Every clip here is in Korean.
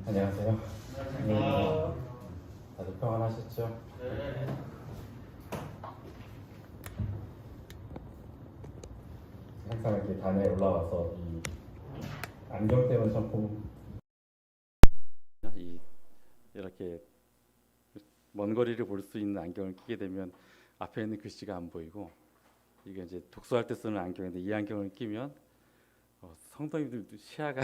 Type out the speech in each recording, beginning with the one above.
안녕하세요. 다들 평안하셨죠? 항상 이렇게 단에 올라와서 이 안경 때문에 참 이렇게 먼 거리를 볼 수 있는 안경을 끼게 되면 앞에 있는 글씨가 안 보이고, 이게 이제 독서할 때 쓰는 안경인데 이 안경을 끼면 성도님들도 시야가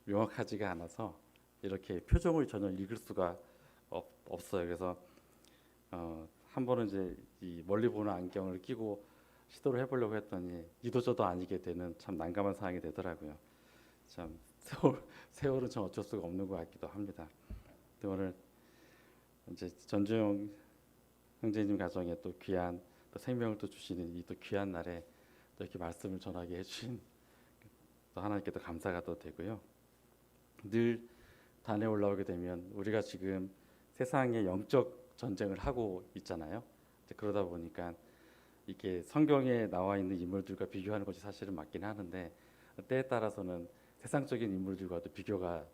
명확하지가 않아서 이렇게 표정을 전혀 읽을 수가 없어요. 그래서 한 번은 이제 이 멀리 보는 안경을 끼고 시도를 해보려고 했더니 이도저도 아니게 되는 참 난감한 상황이 되더라고요. 참 세월은 참 어쩔 수가 없는 것 같기도 합니다. 오늘 이제 전주영 형제님 가정에 또 귀한 또 생명을 또 주시는 이 또 귀한 날에 또 이렇게 말씀을 전하게 해주신 또 하나님께 또 감사가 또 되고요. 늘 단에 올라오게 되면 우리가 지금 세상의 영적 전쟁을 하고 있잖아요. 그러다 보니까 이게 성경에 나와 있는 인물들과 비교하는 것이 사실은 맞긴 하는데 때에 따라서는 세상적인 인물들과도 비교가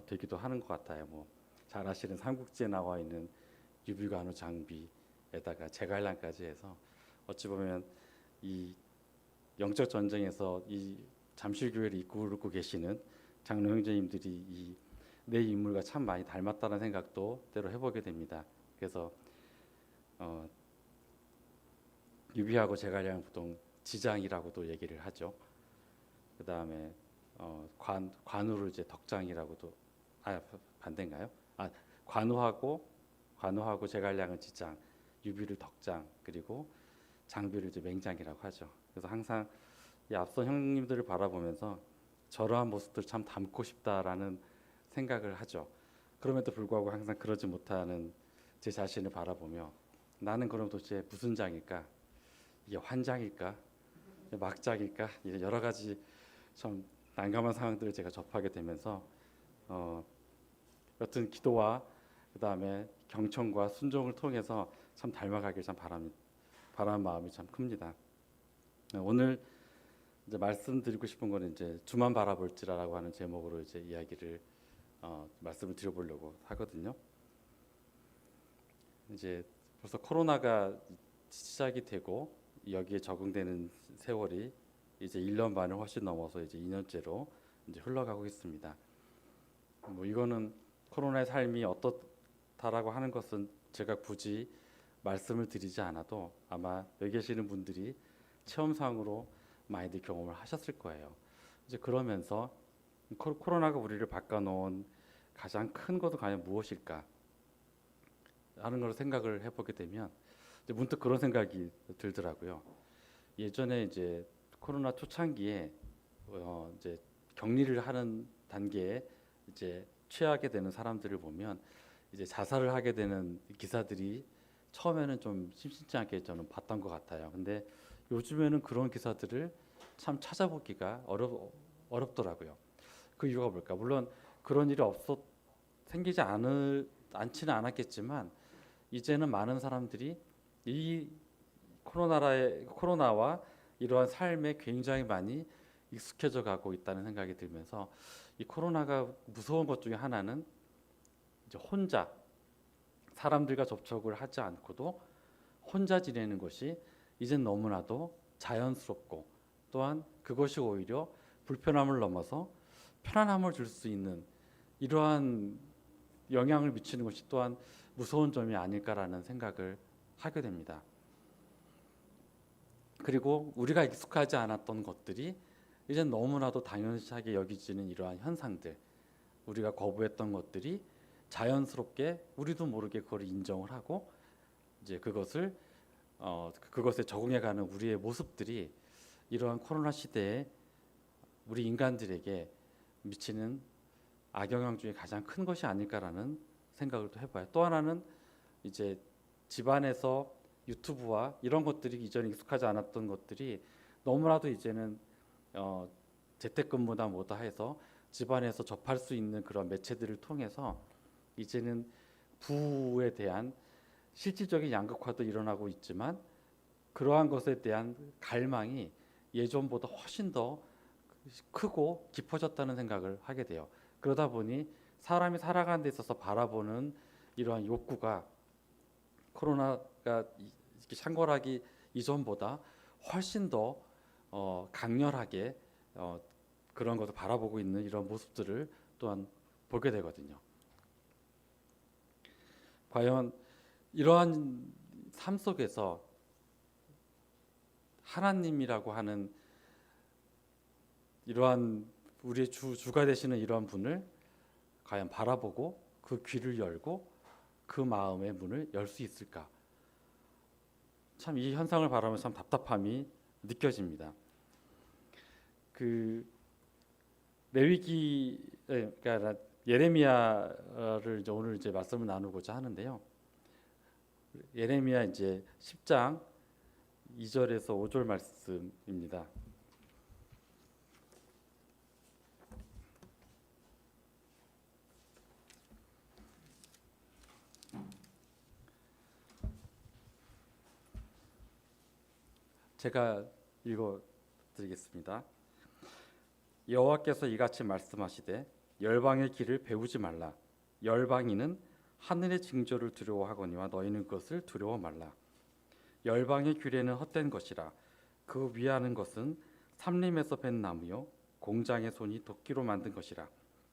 되기도 하는 것 같아요. 뭐 잘 아시는 삼국지에 나와 있는 유비관우 장비에다가 제갈량까지 해서 어찌 보면 이 영적 전쟁에서 이 잠실교회를 이끌고 계시는 장로 형제님들이 이 내 인물과 참 많이 닮았다는 생각도 때로 해보게 됩니다. 그래서 유비하고 제갈량 보통 지장이라고도 얘기를 하죠. 그 다음에 관우를 이제 덕장이라고도 반대인가요? 관우하고 제갈량은 지장, 유비를 덕장, 그리고 장비를 이제 맹장이라고 하죠. 그래서 항상 이 앞선 형님들을 바라보면서 저러한 모습들 참 닮고 싶다라는 생각을 하죠. 그럼에도 불구하고 항상 그러지 못하는 제 자신을 바라보며 나는 그럼 도대체 무슨 장일까? 이게 환장일까? 막장일까? 이런 여러 가지 참 난감한 상황들을 제가 접하게 되면서 여튼 기도와 그 다음에 경청과 순종을 통해서 참 닮아가길 참 바라는 마음이 참 큽니다. 오늘 이제 말씀드리고 싶은 거는 이제 주만 바라볼지라라고 하는 제목으로 이제 이야기를 말씀을 드려보려고 하거든요. 이제 벌써 코로나가 시작이 되고 여기에 적응되는 세월이 이제 1년 반을 훨씬 넘어서 이제 2년째로 이제 흘러가고 있습니다. 뭐 이거는 코로나의 삶이 어떻다라고 하는 것은 제가 굳이 말씀을 드리지 않아도 아마 여기 계시는 분들이 체험상으로 많이들 경험을 하셨을 거예요. 이제 그러면서 코로나가 우리를 바꿔놓은 가장 큰 것은 과연 무엇일까 하는 걸 생각을 해보게 되면 이제 문득 그런 생각이 들더라고요. 예전에 이제 코로나 초창기에 이제 격리를 하는 단계에 이제 취하게 되는 사람들을 보면 이제 자살을 하게 되는 기사들이 처음에는 좀 심심치 않게 저는 봤던 것 같아요. 근데 요즘에는 그런 기사들을 참 찾아보기가 어렵더라고요. 그 이유가 뭘까? 물론 그런 일이 생기지 않지는 않았겠지만 이제는 많은 사람들이 이 코로나와 이러한 삶에 굉장히 많이 익숙해져 가고 있다는 생각이 들면서 이 코로나가 무서운 것 중에 하나는 이제 혼자 사람들과 접촉을 하지 않고도 혼자 지내는 것이 이젠 너무나도 자연스럽고 또한 그것이 오히려 불편함을 넘어서 편안함을 줄 수 있는 이러한 영향을 미치는 것이 또한 무서운 점이 아닐까라는 생각을 하게 됩니다. 그리고 우리가 익숙하지 않았던 것들이 이제 너무나도 당연시하게 여기지는 이러한 현상들, 우리가 거부했던 것들이 자연스럽게 우리도 모르게 그걸 인정을 하고 이제 그것에 적응해가는 우리의 모습들이 이러한 코로나 시대에 우리 인간들에게 미치는 악영향 중에 가장 큰 것이 아닐까라는 생각을 또 해봐요. 또 하나는 이제 집안에서 유튜브와 이런 것들이 이전에 익숙하지 않았던 것들이 너무나도 이제는 재택근무나 뭐다 해서 집안에서 접할 수 있는 그런 매체들을 통해서 이제는 부에 대한 실질적인 양극화도 일어나고 있지만 그러한 것에 대한 갈망이 예전보다 훨씬 더 크고 깊어졌다는 생각을 하게 돼요. 그러다 보니 사람이 살아가는 데 있어서 바라보는 이러한 욕구가 코로나가 이렇게 창궐하기 이전보다 훨씬 더 강렬하게 그런 것을 바라보고 있는 이런 모습들을 또한 보게 되거든요. 과연 이러한 삶 속에서 하나님이라고 하는 이러한 우리의 주가 되시는 이러한 분을 과연 바라보고 그 귀를 열고 그 마음의 문을 열 수 있을까? 참 이 현상을 바라보면 참 답답함이 느껴집니다. 그 레위기 그러니까 예레미야를 이제 오늘 이제 말씀을 나누고자 하는데요. 예레미야 이제 10장 2절에서 5절 말씀입니다. 제가 읽어 드리겠습니다. 여호와께서 이같이 말씀하시되 열방의 길을 배우지 말라. 열방인은 하늘의 징조를 두려워하거니와 너희는 그것을 두려워 말라. 열방의 규례는 헛된 것이라. 그 위하는 것은 삼림에서 벤 나무요 공장의 손이 도끼로 만든 것이라.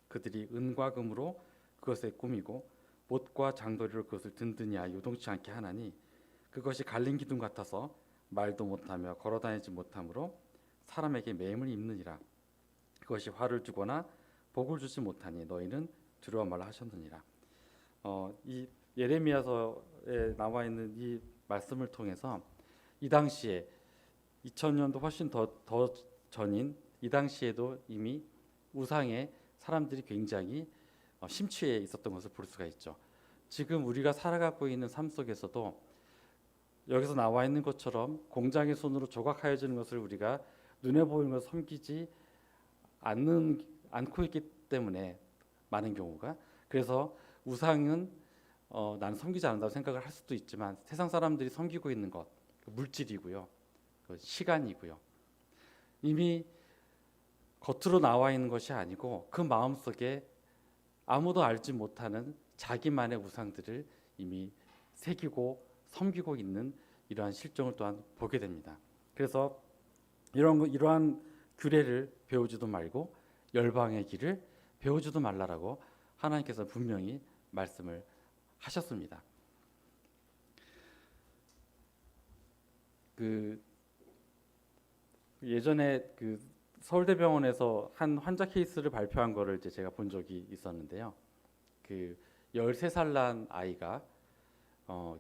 그들이 은과 금으로 그것에 꾸미고 못과 장도리로 그것을 든든히 하여 요동치 않게 하나니 그것이 갈린 기둥 같아서 말도 못하며 걸어다니지 못하므로 사람에게 매임을 입느니라. 그것이 화를 주거나 복을 주지 못하니 너희는 두려워 말라 하셨느니라. 이 예레미야서에 나와 있는 이 말씀을 통해서 이 당시에 2000년도 훨씬 더 전인 이 당시에도 이미 우상에 사람들이 굉장히 심취해 있었던 것을 볼 수가 있죠. 지금 우리가 살아가고 있는 삶 속에서도 여기서 나와 있는 것처럼 공장의 손으로 조각하여지는 것을 우리가 눈에 보이는 것을 섬기지 않고 있기 때문에 많은 경우가 그래서 우상은 나는 섬기지 않는다고 생각을 할 수도 있지만 세상 사람들이 섬기고 있는 것 물질이고요, 시간이고요. 이미 겉으로 나와 있는 것이 아니고 그 마음속에 아무도 알지 못하는 자기만의 우상들을 이미 새기고 섬기고 있는 이러한 실정을 또한 보게 됩니다. 그래서 이러한 규례를 배우지도 말고 열방의 길을 배우지도 말라라고 하나님께서 분명히 말씀을 하셨습니다. 그 예전에 그 서울대병원에서 한 환자 케이스를 발표한 거를 이제 제가 본 적이 있었는데요. 그 13살 난 아이가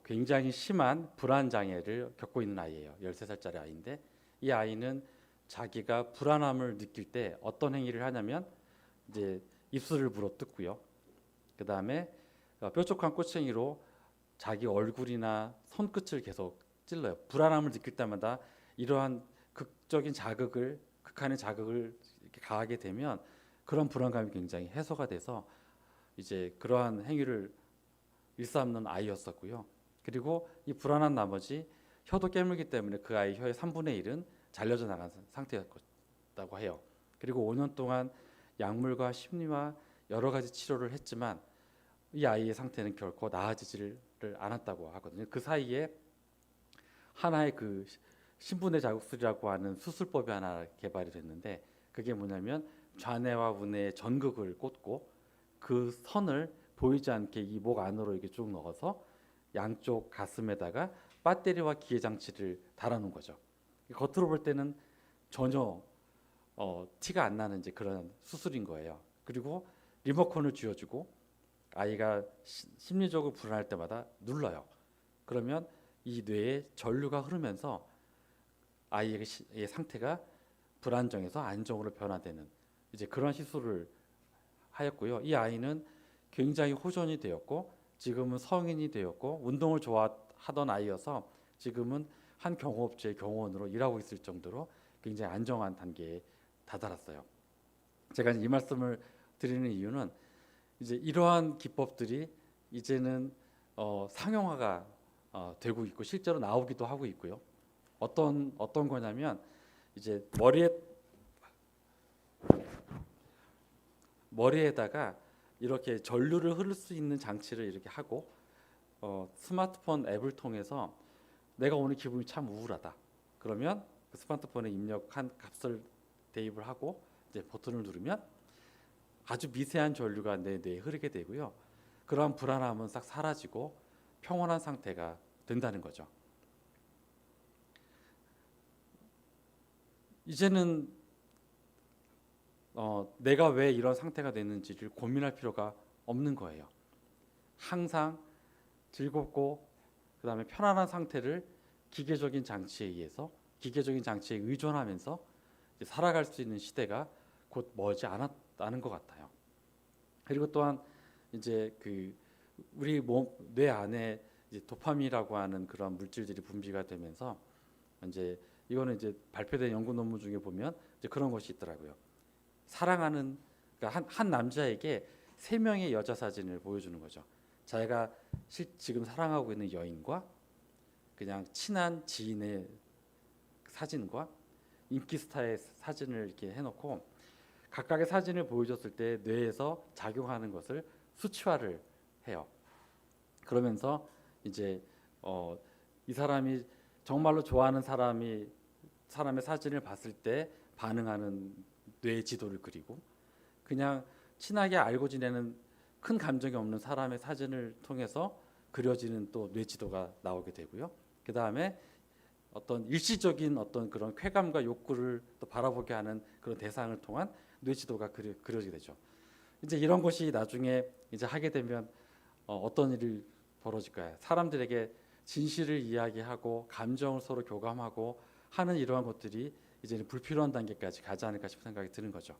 굉장히 심한 불안 장애를 겪고 있는 아이예요. 13살짜리 아이인데 이 아이는 자기가 불안함을 느낄 때 어떤 행위를 하냐면 이제 입술을 물어뜯고요. 그다음에 뾰족한 꼬챙이로 자기 얼굴이나 손끝을 계속 찔러요. 불안함을 느낄 때마다 이러한 극한의 자극을 이렇게 가하게 되면 그런 불안감이 굉장히 해소가 돼서 이제 그러한 행위를 일삼는 아이였었고요. 그리고 이 불안한 나머지 혀도 깨물기 때문에 그 아이 혀의 3분의 1은 잘려져 나간 상태였다고 해요. 그리고 5년 동안 약물과 심리와 여러 가지 치료를 했지만 이 아이의 상태는 결코 나아지지를 않았다고 하거든요. 그 사이에 하나의 그 신분의 자극술이라고 하는 수술법이 하나 개발이 됐는데 그게 뭐냐면 좌뇌와 우뇌의 전극을 꽂고 그 선을 보이지 않게 이 목 안으로 이렇게 쭉 넣어서 양쪽 가슴에다가 배터리와 기계 장치를 달아놓은 거죠. 겉으로 볼 때는 전혀 티가 안 나는 이제 그런 수술인 거예요. 그리고 리모컨을 쥐어주고 아이가 심리적으로 불안할 때마다 눌러요. 그러면 이 뇌에 전류가 흐르면서 아이의 상태가 불안정에서 안정으로 변화되는 이제 그런 시술을 하였고요. 이 아이는 굉장히 호전이 되었고 지금은 성인이 되었고 운동을 좋아하던 아이여서 지금은 한 경호업체의 경호원으로 일하고 있을 정도로 굉장히 안정한 단계에 다다랐어요. 제가 이 말씀을 드리는 이유는 이제 이러한 기법들이 이제는 상용화가 되고 있고 실제로 나오기도 하고 있고요. 어떤 거냐면 이제 머리에다가 이렇게 전류를 흐를 수 있는 장치를 이렇게 하고 스마트폰 앱을 통해서 내가 오늘 기분이 참 우울하다. 그러면 그 스마트폰에 입력한 값을 대입을 하고 이제 버튼을 누르면 아주 미세한 전류가 내 뇌에 흐르게 되고요. 그러한 불안함은 싹 사라지고 평온한 상태가 된다는 거죠. 이제는 내가 왜 이런 상태가 됐는지를 고민할 필요가 없는 거예요. 항상 즐겁고 그다음에 편안한 상태를 기계적인 장치에 의해서 기계적인 장치에 의존하면서 살아갈 수 있는 시대가 곧 멀지 않은 것 같아요. 그리고 또한 이제 그 우리 몸 뇌 안에 이제 도파민이라고 하는 그런 물질들이 분비가 되면서 이제 이거는 이제 발표된 연구 논문 중에 보면 이제 그런 것이 있더라고요. 사랑하는 그러니까 한 남자에게 3명의 여자 사진을 보여주는 거죠. 자기가 지금 사랑하고 있는 여인과 그냥 친한 지인의 사진과 인기 스타의 사진을 이렇게 해놓고 각각의 사진을 보여줬을 때 뇌에서 작용하는 것을 수치화를 해요. 그러면서 이제 이 사람이 정말로 좋아하는 사람의 사진을 봤을 때 반응하는 뇌 지도를 그리고 그냥 친하게 알고 지내는 큰 감정이 없는 사람의 사진을 통해서 그려지는 또 뇌 지도가 나오게 되고요. 그 다음에 어떤 일시적인 어떤 그런 쾌감과 욕구를 또 바라보게 하는 그런 대상을 통한 뇌지도가 그려지게 되죠. 이제 이런 것이 나중에 이제 하게 되면 어떤 일이 벌어질까요? 사람들에게 진실을 이야기하고 감정을 서로 교감하고 하는 이러한 것들이 이제는 불필요한 단계까지 가지 않을까 싶은 생각이 드는 거죠.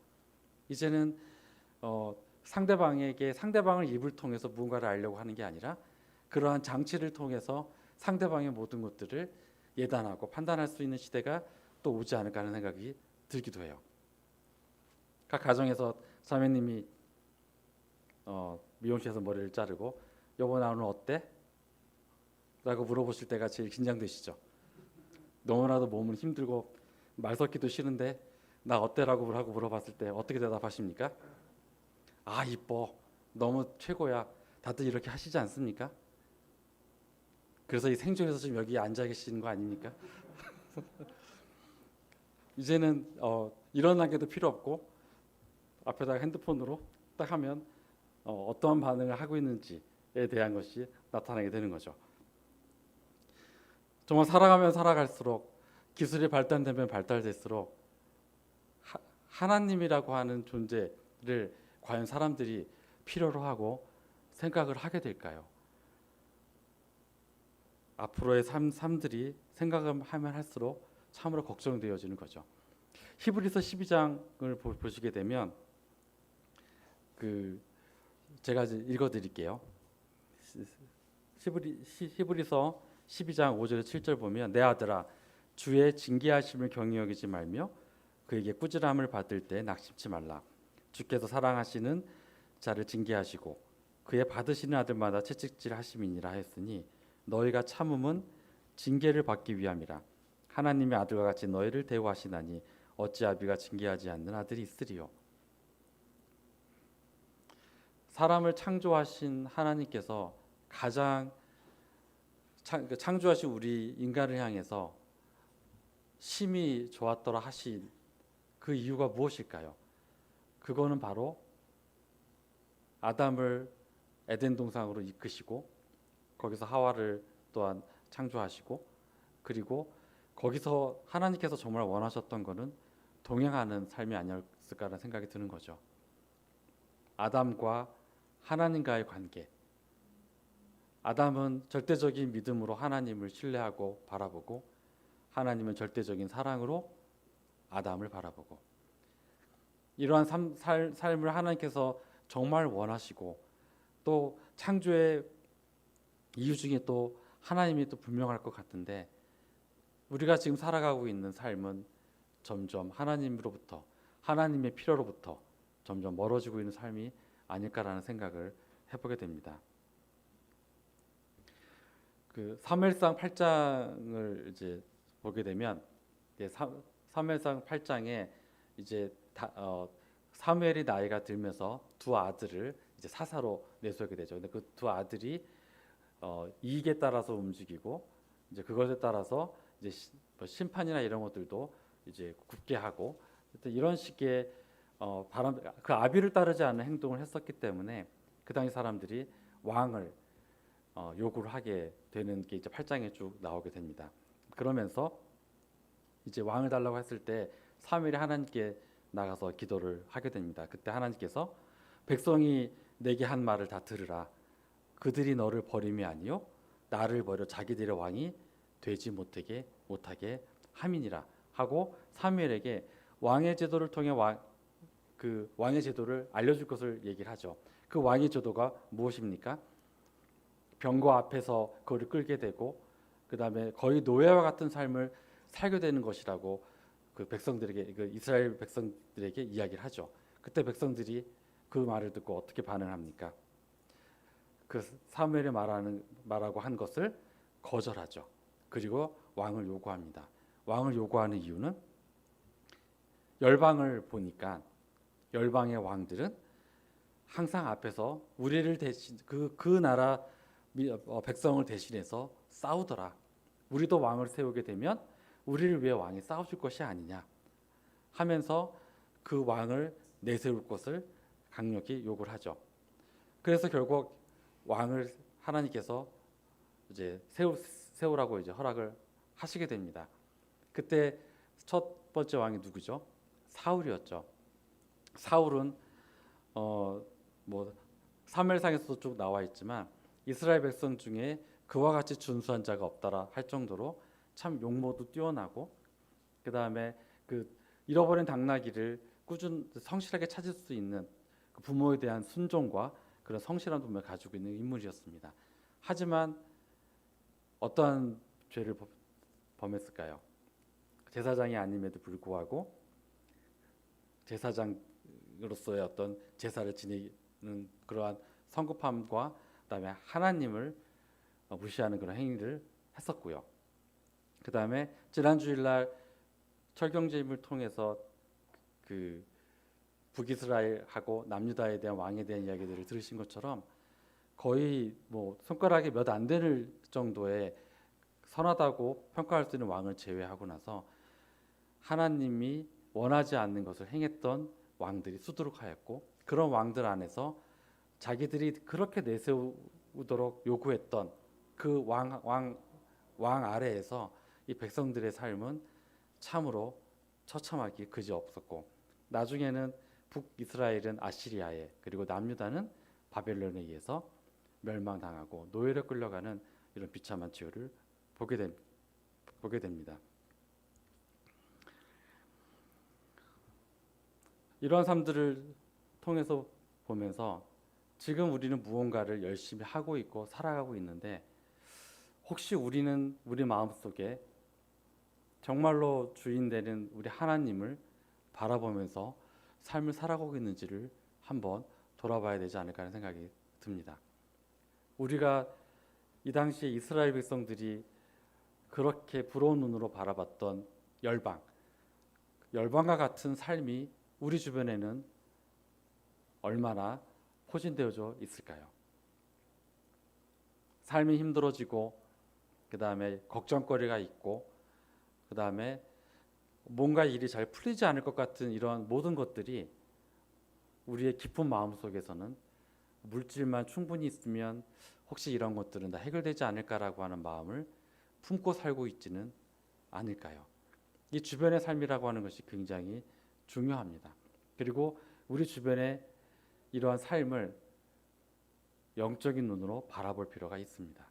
이제는 상대방에게 상대방을 입을 통해서 무언가를 알려고 하는 게 아니라 그러한 장치를 통해서 상대방의 모든 것들을 예단하고 판단할 수 있는 시대가 또 오지 않을까 하는 생각이 들기도 해요. 각 가정에서 자매님이 미용실에서 머리를 자르고 여보 나 오늘 어때? 라고 물어보실 때가 제일 긴장되시죠. 너무나도 몸은 힘들고 말 섞기도 싫은데 나 어때라고 하고 물어봤을 때 어떻게 대답하십니까? 아 이뻐 너무 최고야 다들 이렇게 하시지 않습니까? 그래서 이 생존에서 지금 여기 앉아 계시는 거 아닙니까? 이제는 이런 단계도 필요 없고 앞에다가 핸드폰으로 딱 하면 어떠한 반응을 하고 있는지에 대한 것이 나타나게 되는 거죠. 정말 살아가면 살아갈수록 기술이 발달되면 발달될수록 하나님이라고 하는 존재를 과연 사람들이 필요로 하고 생각을 하게 될까요? 앞으로의 삶들이 생각을 하면 할수록 참으로 걱정되어지는 거죠. 히브리서 12장을 보시게 되면 제가 읽어드릴게요. 히브리서 12장 5절 7절 보면 내 아들아 주의 징계하심을 경히 여기지 말며 그에게 꾸지람을 받을 때 낙심치 말라. 주께서 사랑하시는 자를 징계하시고 그의 받으시는 아들마다 채찍질하심이니라 했으니 너희가 참음은 징계를 받기 위함이라. 하나님의 아들과 같이 너희를 대우하시나니 어찌 아비가 징계하지 않는 아들이 있으리요. 사람을 창조하신 하나님께서 가장 창조하신 우리 인간을 향해서 심히 좋았더라 하신 그 이유가 무엇일까요? 그거는 바로 아담을 에덴 동산으로 이끄시고 거기서 하와를 또한 창조하시고 그리고 거기서 하나님께서 정말 원하셨던 것은 동행하는 삶이 아니었을까라는 생각이 드는 거죠. 아담과 하나님과의 관계. 아담은 절대적인 믿음으로 하나님을 신뢰하고 바라보고 하나님은 절대적인 사랑으로 아담을 바라보고 이러한 삶을 하나님께서 정말 원하시고 또 창조의 이유 중에 또 하나님이 또 분명할 것 같은데 우리가 지금 살아가고 있는 삶은 점점 하나님으로부터 하나님의 필요로부터 점점 멀어지고 있는 삶이 아닐까라는 생각을 해보게 됩니다. 사무엘상 8장을 이제 보게 되면 사무엘상 8장에 이제 사무엘이 나이가 들면서 두 아들을 이제 사사로 내세우게 되죠. 근데 그 두 아들이 이익에 따라서 움직이고 이제 그것에 따라서 이제 뭐 심판이나 이런 것들도 이제 굳게 하고 이런 식의 그 아비를 따르지 않는 행동을 했었기 때문에 그 당시 사람들이 왕을 요구를 하게 되는 게 이제 8장에 쭉 나오게 됩니다. 그러면서 이제 왕을 달라고 했을 때 사무엘이 하나님께 나가서 기도를 하게 됩니다. 그때 하나님께서 백성이 내게 한 말을 다 들으라. 그들이 너를 버림이 아니요 나를 버려 자기들의 왕이 되지 못하게 함이니라 하고 사무엘에게 왕의 제도를 통해 그 왕의 제도를 알려줄 것을 얘기를 하죠. 그 왕의 제도가 무엇입니까? 병거 앞에서 그를 끌게 되고 그 다음에 거의 노예와 같은 삶을 살게 되는 것이라고 그 백성들에게 그 이스라엘 백성들에게 이야기를 하죠. 그때 백성들이 그 말을 듣고 어떻게 반응합니까? 그 사무엘이 말하고 한 것을 거절하죠. 그리고 왕을 요구합니다. 왕을 요구하는 이유는 열방을 보니까 열방의 왕들은 항상 앞에서 우리를 대신 그 나라 백성을 대신해서 싸우더라. 우리도 왕을 세우게 되면 우리를 위해 왕이 싸워줄 것이 아니냐 하면서 그 왕을 내세울 것을 강력히 요구를 하죠. 그래서 결국 왕을 하나님께서 이제 세우라고 이제 허락을 하시게 됩니다. 그때 첫 번째 왕이 누구죠? 사울이었죠. 사울은 뭐 사무엘상에서도 쭉 나와 있지만 이스라엘 백성 중에 그와 같이 준수한 자가 없다라 할 정도로 참 용모도 뛰어나고 그 다음에 그 잃어버린 당나귀를 성실하게 찾을 수 있는 그 부모에 대한 순종과 그런 성실한 부모를 가지고 있는 인물이었습니다. 하지만 어떠한 죄를 범했을까요? 제사장이 아님에도 불구하고 제사장으로서의 어떤 제사를 지내는 그러한 성급함과 그다음에 하나님을 무시하는 그런 행위를 했었고요. 그다음에 지난 주일날 철경제임을 통해서 그 북이스라엘하고 남유다에 대한 왕에 대한 이야기들을 들으신 것처럼 거의 뭐 손가락에 몇 안 되는 정도의 선하다고 평가할 수 있는 왕을 제외하고 나서 하나님이 원하지 않는 것을 행했던 왕들이 수두룩하였고 그런 왕들 안에서 자기들이 그렇게 내세우도록 요구했던 그 왕 아래에서 이 백성들의 삶은 참으로 처참하기 그지없었고 나중에는 북이스라엘은 아시리아에 그리고 남유다는 바벨론에 의해서 멸망당하고 노예로 끌려가는 이런 비참한 치유를 보게 됩니다. 이러한 삶들을 통해서 보면서 지금 우리는 무언가를 열심히 하고 있고 살아가고 있는데 혹시 우리는 우리 마음속에 정말로 주인 되는 우리 하나님을 바라보면서 삶을 살아가고 있는지를 한번 돌아봐야 되지 않을까 하는 생각이 듭니다. 우리가 이 당시에 이스라엘 백성들이 그렇게 부러운 눈으로 바라봤던 열방과 같은 삶이 우리 주변에는 얼마나 포진되어져 있을까요? 삶이 힘들어지고 그 다음에 걱정거리가 있고 그 다음에 뭔가 일이 잘 풀리지 않을 것 같은 이런 모든 것들이 우리의 깊은 마음속에서는 물질만 충분히 있으면 혹시 이런 것들은 다 해결되지 않을까라고 하는 마음을 품고 살고 있지는 않을까요? 이 주변의 삶이라고 하는 것이 굉장히 중요합니다. 그리고 우리 주변에 이러한 삶을 영적인 눈으로 바라볼 필요가 있습니다.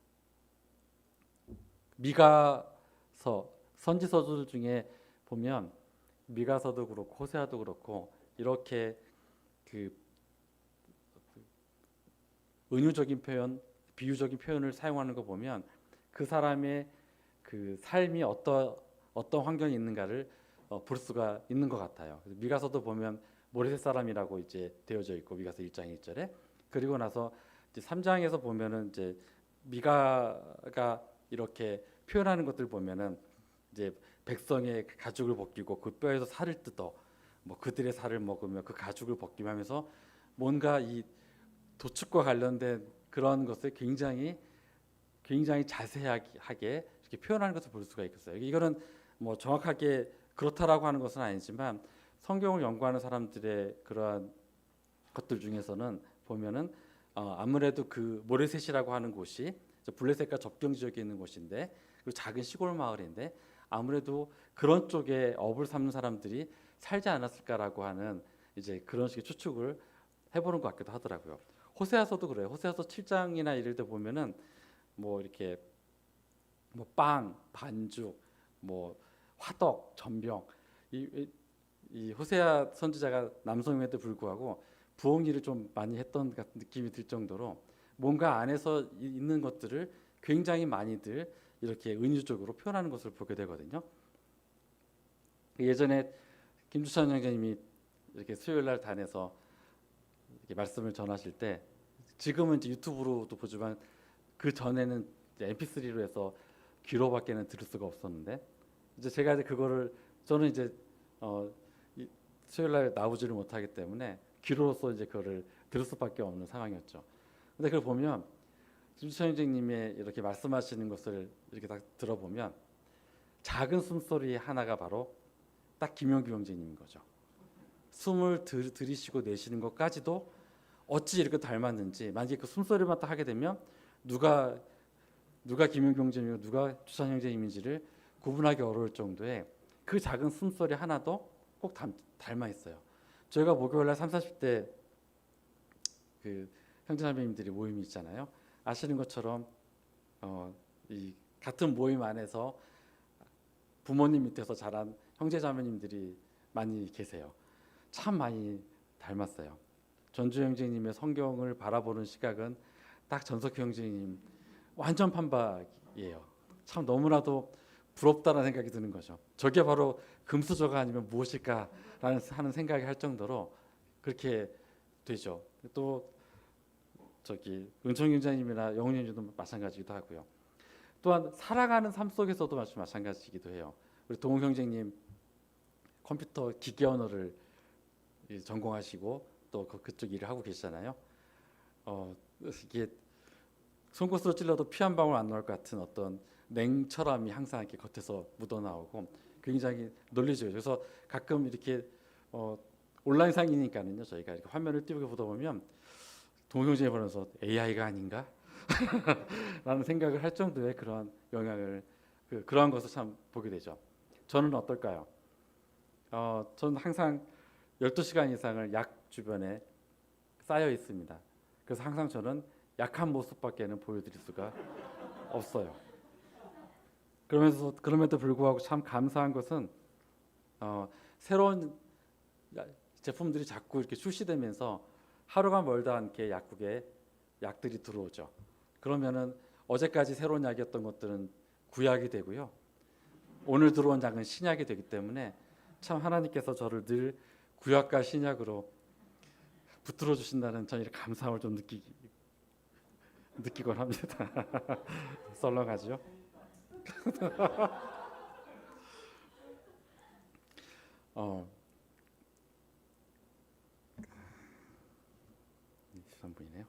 미가서 선지서들 중에 보면 미가서도 그렇고 호세아도 그렇고 이렇게 그 은유적인 표현, 비유적인 표현을 사용하는 거 보면 그 사람의 그 삶이 어떤 환경에 있는가를 볼 수가 있는 것 같아요. 미가서도 보면 모레셋 사람이라고 이제 되어져 있고 미가서 1장 1절에 그리고 나서 이제 3장에서 보면은 이제 미가가 이렇게 표현하는 것들 보면은 이제 백성의 가죽을 벗기고 그 뼈에서 살을 뜯어 뭐 그들의 살을 먹으며 그 가죽을 벗기며 하면서 뭔가 이 도축과 관련된 그런 것을 굉장히 자세하게 이렇게 표현하는 것을 볼 수가 있겠어요. 이거는 뭐 정확하게 그렇다라고 하는 것은 아니지만 성경을 연구하는 사람들의 그러한 것들 중에서는 보면은 아무래도 그 모레셋이라고 하는 곳이 블레셋과 접경 지역에 있는 곳인데 그리고 작은 시골 마을인데 아무래도 그런 쪽에 업을 삼는 사람들이 살지 않았을까라고 하는 이제 그런 식의 추측을 해보는 것 같기도 하더라고요. 호세아서도 그래요. 호세아서 7장이나 이럴 때 보면은 뭐 이렇게 뭐 빵, 반죽, 뭐 화덕, 전병 이 호세아 선지자가 남성임에도 불구하고 부엌 일을 좀 많이 했던 같은 느낌이 들 정도로 뭔가 안에서 있는 것들을 굉장히 많이들 이렇게 은유적으로 표현하는 것을 보게 되거든요. 예전에 김주찬 형제님이 이렇게 수요일 날 단에서 이렇게 말씀을 전하실 때 지금은 이제 유튜브로도 보지만 그 전에는 MP3로 해서 귀로밖에는 들을 수가 없었는데 이제 제가 이제 그거를 저는 이제 수요일 날 나오지를 못하기 때문에 귀로로서 이제 그거를 들을 수밖에 없는 상황이었죠. 근데 그걸 보면 김주찬 형제님의 이렇게 말씀하시는 것을 이렇게 딱 들어보면 작은 숨소리 하나가 바로 딱 김용규 형제님인 거죠. 숨을 들이쉬고 내쉬는 것까지도 어찌 이렇게 닮았는지 만약에 그 숨소리만 딱 하게 되면 누가 김용규 형제님이고 누가 주찬 형제님인지를 구분하기 어려울 정도의 그 작은 숨소리 하나도 꼭 닮아 있어요. 저희가 목요일날 3, 40대 그 형제자매님들이 모임이 있잖아요. 아시는 것처럼 이 같은 모임 안에서 부모님 밑에서 자란 형제자매님들이 많이 계세요. 참 많이 닮았어요. 전주 형제님의 성경을 바라보는 시각은 딱 전석희 형제님 완전 판박이에요. 참 너무나도 부럽다는 생각이 드는 거죠. 저게 바로 금수저가 아니면 무엇일까라는 하는 생각이 할 정도로 그렇게 되죠. 또 저기 은총 형제님이나 영훈 형제도 마찬가지기도 하고요. 또한 살아가는 삶 속에서도 마찬가지이기도 해요. 우리 동욱 형제님 컴퓨터 기계 언어를 전공하시고 또 그쪽 일을 하고 계시잖아요. 이게 송곳으로 찔러도 피 한 방울 안 나올 것 같은 어떤 냉철함이 항상 이렇게 겉에서 묻어나오고 굉장히 논리적이죠. 그래서 가끔 이렇게 온라인상이니까는요 저희가 이렇게 화면을 띄우게 보다 보면 동영상을 보면서 AI가 아닌가? 라는 생각을 할 정도의 그러한 영향을 그러한 것을 참 보게 되죠. 저는 어떨까요? 저는 항상 12시간 이상을 약 주변에 쌓여 있습니다. 그래서 항상 저는 약한 모습밖에는 보여드릴 수가 없어요. 그럼에도 불구하고 참 감사한 것은 새로운 제품들이 자꾸 이렇게 출시되면서 하루가 멀다 않게 약국에 약들이 들어오죠. 그러면은 어제까지 새로운 약이었던 것들은 구약이 되고요. 오늘 들어온 약은 신약이 되기 때문에 참 하나님께서 저를 늘 구약과 신약으로 붙들어 주신다는 저는 이렇게 감사함을 좀 느끼곤 합니다. 썰렁하죠? 어, 23분이네요.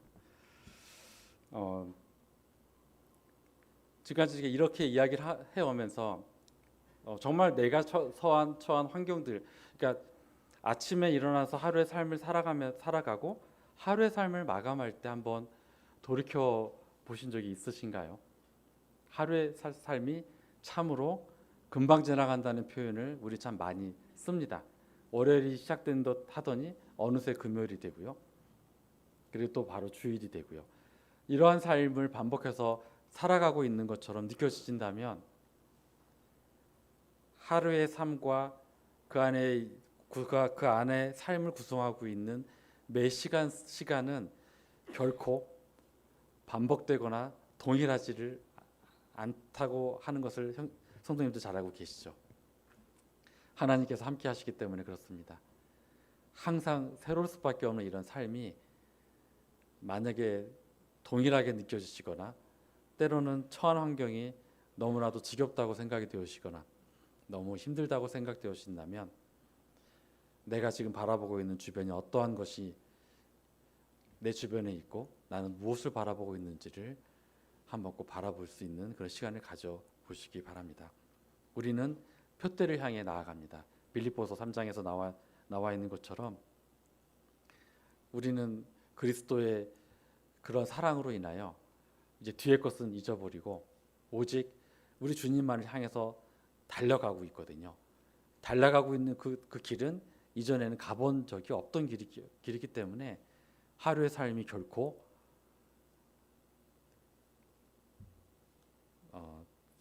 지금까지 이렇게 이야기를 해오면서 정말 내가 처한 환경들, 그러니까 아침에 일어나서 하루의 삶을 살아가고 하루의 삶을 마감할 때 한번 돌이켜 보신 적이 있으신가요? 하루의 삶이 참으로 금방 지나간다는 표현을 우리 참 많이 씁니다. 월요일이 시작된 듯 하더니 어느새 금요일이 되고요. 그리고 또 바로 주일이 되고요. 이러한 삶을 반복해서 살아가고 있는 것처럼 느껴지신다면 하루의 삶과 그 안에 삶을 구성하고 있는 매 시간은 결코 반복되거나 동일하지를 않다고 하는 것을 성도님도 잘 알고 계시죠. 하나님께서 함께 하시기 때문에 그렇습니다. 항상 새로울 수밖에 없는 이런 삶이 만약에 동일하게 느껴지시거나 때로는 처한 환경이 너무나도 지겹다고 생각이 되시거나 너무 힘들다고 생각되신다면 내가 지금 바라보고 있는 주변이 어떠한 것이 내 주변에 있고 나는 무엇을 바라보고 있는지를 한번 꼭 바라볼 수 있는 그런 시간을 가져보시기 바랍니다. 우리는 표대를 향해 나아갑니다. 빌립보서 3장에서 나와 있는 것처럼 우리는 그리스도의 그런 사랑으로 인하여 이제 뒤의 것은 잊어버리고 오직 우리 주님만을 향해서 달려가고 있거든요. 달려가고 있는 그 길은 이전에는 가본 적이 없던 길이기 때문에 하루의 삶이 결코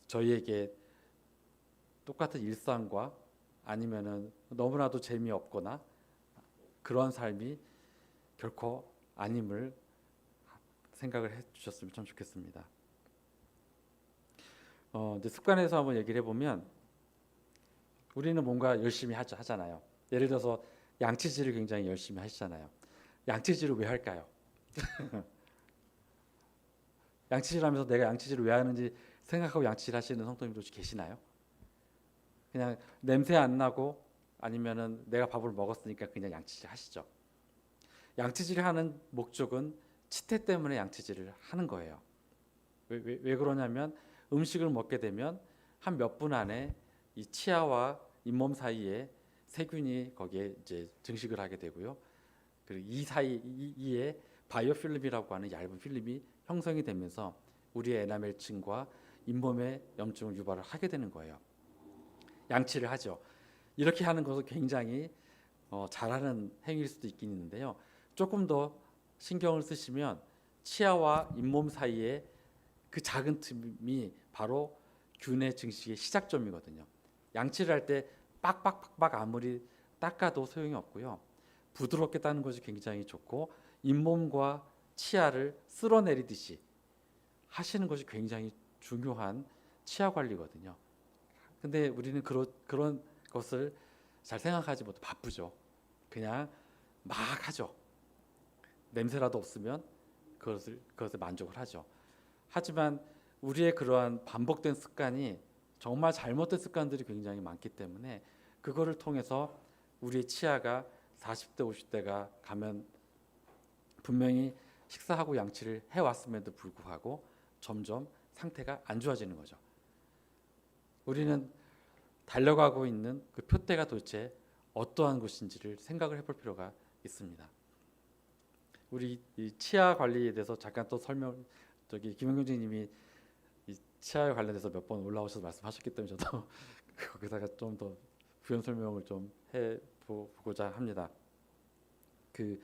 저희에게 똑같은 일상과 아니면은 너무나도 재미없거나 그러한 삶이 결코 아님을 생각을 해주셨으면 참 좋겠습니다. 이제 습관에서 한번 얘기를 해보면 우리는 뭔가 열심히 하잖아요. 예를 들어서 양치질을 굉장히 열심히 하시잖아요. 양치질을 왜 할까요? 양치질하면서 내가 양치질을 왜 하는지 생각하고 양치질 하시는 성도님도 혹시 계시나요? 그냥 냄새 안 나고 아니면은 내가 밥을 먹었으니까 그냥 양치질 하시죠. 양치질을 하는 목적은 치태 때문에 양치질을 하는 거예요. 왜 그러냐면 음식을 먹게 되면 한 몇 분 안에 이 치아와 잇몸 사이에 세균이 거기에 이제 증식을 하게 되고요. 그리고 이에 바이오 필름이라고 하는 얇은 필름이 형성이 되면서 우리의 에나멜층과 잇몸에 염증을 유발을 하게 되는 거예요. 양치를 하죠. 이렇게 하는 것은 굉장히 잘하는 행위일 수도 있긴 있는데요. 조금 더 신경을 쓰시면 치아와 잇몸 사이에 그 작은 틈이 바로 균의 증식의 시작점이거든요. 양치를 할 때 빡빡빡빡 아무리 닦아도 소용이 없고요. 부드럽게 닦는 것이 굉장히 좋고 잇몸과 치아를 쓸어내리듯이 하시는 것이 굉장히 중요한 치아 관리거든요. 근데 우리는 그런 것을 잘 생각하지 못해 바쁘죠. 그냥 막 하죠. 냄새라도 없으면 그것을 만족을 하죠. 하지만 우리의 그러한 반복된 습관이 정말 잘못된 습관들이 굉장히 많기 때문에 그거를 통해서 우리의 치아가 40대 50대가 가면 분명히 식사하고 양치를 해왔음에도 불구하고 점점 상태가 안 좋아지는 거죠. 우리는 달려가고 있는 그 표대가 도대체 어떠한 곳인지를 생각을 해볼 필요가 있습니다. 우리 이 치아 관리에 대해서 잠깐 또 김영경 님이 이 치아에 관련해서 몇 번 올라오셔서 말씀하셨기 때문에 저도 거기다가 좀 더 부연 설명을 좀 해보고자 합니다. 그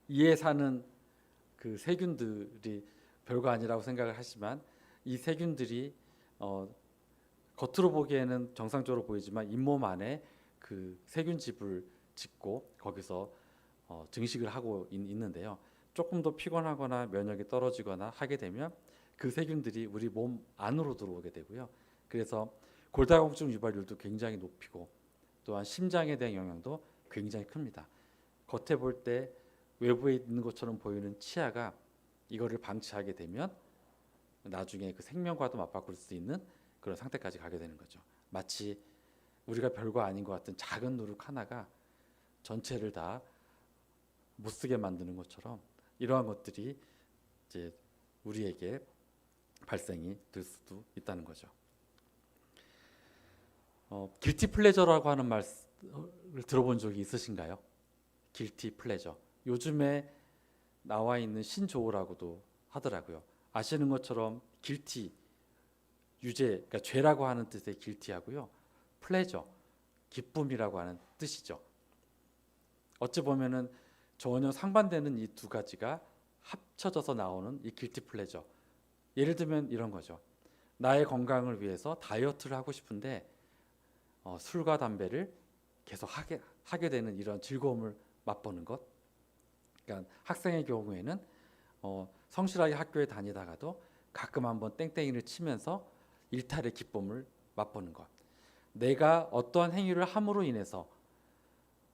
이에 사는 그 세균들이 별거 아니라고 생각을 하지만 이 세균들이 겉으로 보기에는 정상적으로 보이지만 잇몸 안에 그 세균집을 짓고 거기서 증식을 하고 있는데요. 조금 더 피곤하거나 면역이 떨어지거나 하게 되면 그 세균들이 우리 몸 안으로 들어오게 되고요. 그래서 골다공증 유발률도 굉장히 높이고 또한 심장에 대한 영향도 굉장히 큽니다. 겉에 볼 때 외부에 있는 것처럼 보이는 치아가 이거를 방치하게 되면 나중에 그 생명과도 맞바꿀 수 있는 그런 상태까지 가게 되는 거죠. 마치 우리가 별거 아닌 것 같은 작은 누룩 하나가 전체를 다 못쓰게 만드는 것처럼 이러한 것들이 이제 우리에게 발생이 될 수도 있다는 거죠. 길티 플레저라고 하는 말을 들어본 적이 있으신가요? 길티 플레저. 요즘에 나와 있는 신조어라고도 하더라고요. 아시는 것처럼 길티 유죄, 그러니까 죄라고 하는 뜻의 길티하고요. 플레저, 기쁨이라고 하는 뜻이죠. 어찌 보면은 전혀 상반되는 이 두 가지가 합쳐져서 나오는 이 길티 플레저. 예를 들면 이런 거죠. 나의 건강을 위해서 다이어트를 하고 싶은데 술과 담배를 계속 하게 되는 이런 즐거움을 맛보는 것. 그러니까 학생의 경우에는 성실하게 학교에 다니다가도 가끔 한번 땡땡이를 치면서 일탈의 기쁨을 맛보는 것. 내가 어떠한 행위를 함으로 인해서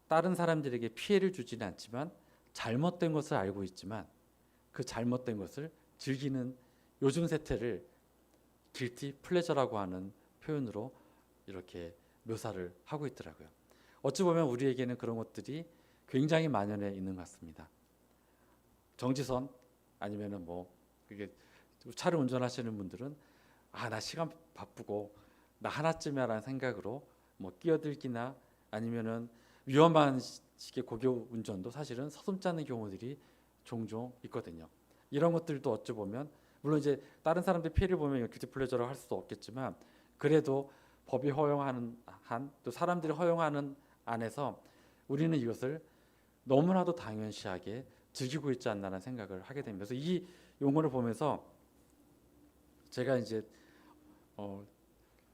다른 사람들에게 피해를 주지는 않지만 잘못된 것을 알고 있지만 그 잘못된 것을 즐기는 요즘 세태를 길티 플레저라고 하는 표현으로 이렇게 묘사를 하고 있더라고요. 어찌 보면 우리에게는 그런 것들이 굉장히 만연해 있는 것 같습니다. 정지선 아니면은 뭐 그게 차를 운전하시는 분들은 나 시간 바쁘고 나 하나쯤이야라는 생각으로 뭐 끼어들기나 아니면은 위험한 식의 고교 운전도 사실은 서슴지 않는 경우들이 종종 있거든요. 이런 것들도 어찌 보면 물론 이제 다른 사람들 피해를 보면 이거 길티 플레저라고 할 수도 없겠지만 그래도 법이 허용하는 한 또 사람들이 허용하는 안에서 우리는 이것을 너무나도 당연시하게 즐기고 있지 않나라는 생각을 하게 됩니다. 그래서 이 용어를 보면서 제가 이제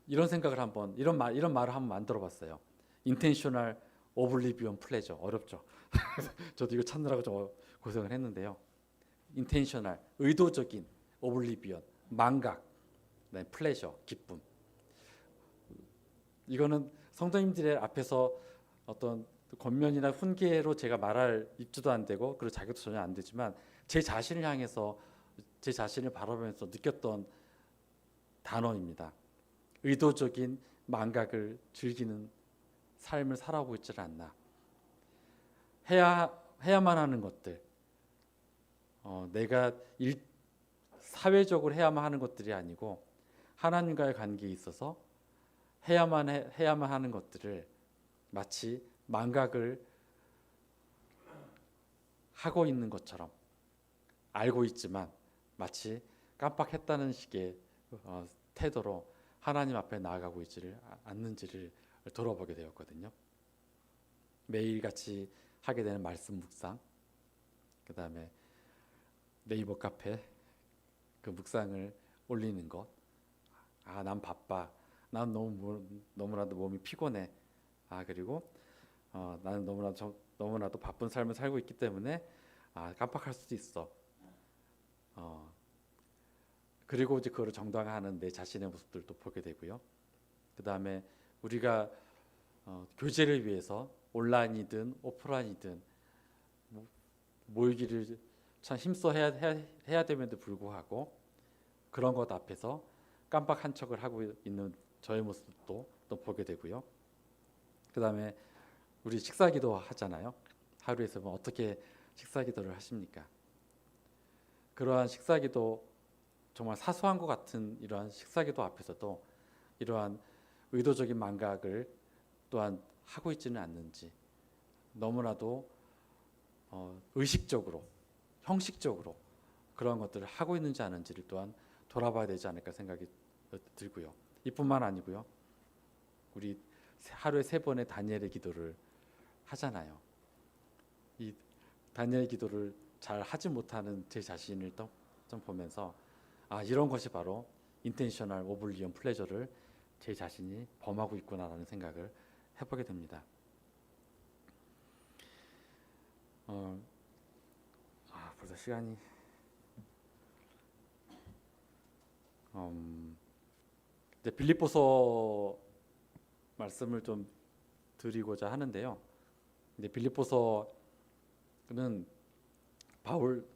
이런 생각을 한번 이런 말을 한번 만들어봤어요. intentional oblivion pleasure 어렵죠. 저도 이거 찾느라고 좀 고생을 했는데요. intentional 의도적인 oblivion 망각, 네, pleasure 기쁨. 이거는 성도님들의 앞에서 어떤 권면이나 훈계로 제가 말할 입주도 안 되고 그리고 자격도 전혀 안 되지만 제 자신을 향해서 제 자신을 바라보면서 느꼈던 단어입니다. 의도적인 망각을 즐기는 삶을 살아오고 있지 않나. 해야만 하는 것들, 내가 사회적으로 해야만 하는 것들이 아니고 하나님과의 관계에 있어서 해야만 하는 것들을 마치 망각을 하고 있는 것처럼 알고 있지만 마치 깜빡했다는 식의 태도로 하나님 앞에 나아가고 있지를 않는지를 돌아보게 되었거든요. 매일같이 하게 되는 말씀 묵상, 그 다음에 네이버 카페 그 묵상을 올리는 것. 난 바빠. 난 너무나도 몸이 피곤해. 그리고 나는 너무나도 바쁜 삶을 살고 있기 때문에 깜빡할 수도 있어. 그리고 이제 그거를 정당화하는 내 자신의 모습들도 보게 되고요. 그 다음에 우리가 교제를 위해서 온라인이든 오프라인이든 모이기를 참 힘써 해야 됨에도 불구하고 그런 것 앞에서 깜빡한 척을 하고 있는 저의 모습도 또 보게 되고요. 그 다음에 우리 식사기도 하잖아요. 하루에서 어떻게 식사기도를 하십니까? 그러한 식사기도 정말 사소한 것 같은 이러한 식사기도 앞에서도 이러한 의도적인 망각을 또한 하고 있지는 않는지 너무나도 의식적으로 형식적으로 그런 것들을 하고 있는지 아닌지를 또한 돌아봐야 되지 않을까 생각이 들고요. 이뿐만 아니고요. 우리 하루에 3번의 다니엘의 기도를 하잖아요. 이 다니엘 기도를 잘 하지 못하는 제 자신을 좀 보면서 이런 것이 바로 intentional oblivion pleasure를 제 자신이 범하고 있구나라는 생각을 해보게 됩니다. 벌써 시간이 이제 빌립보서 말씀을 좀 드리고자 하는데요. 근데 빌립보서는 바울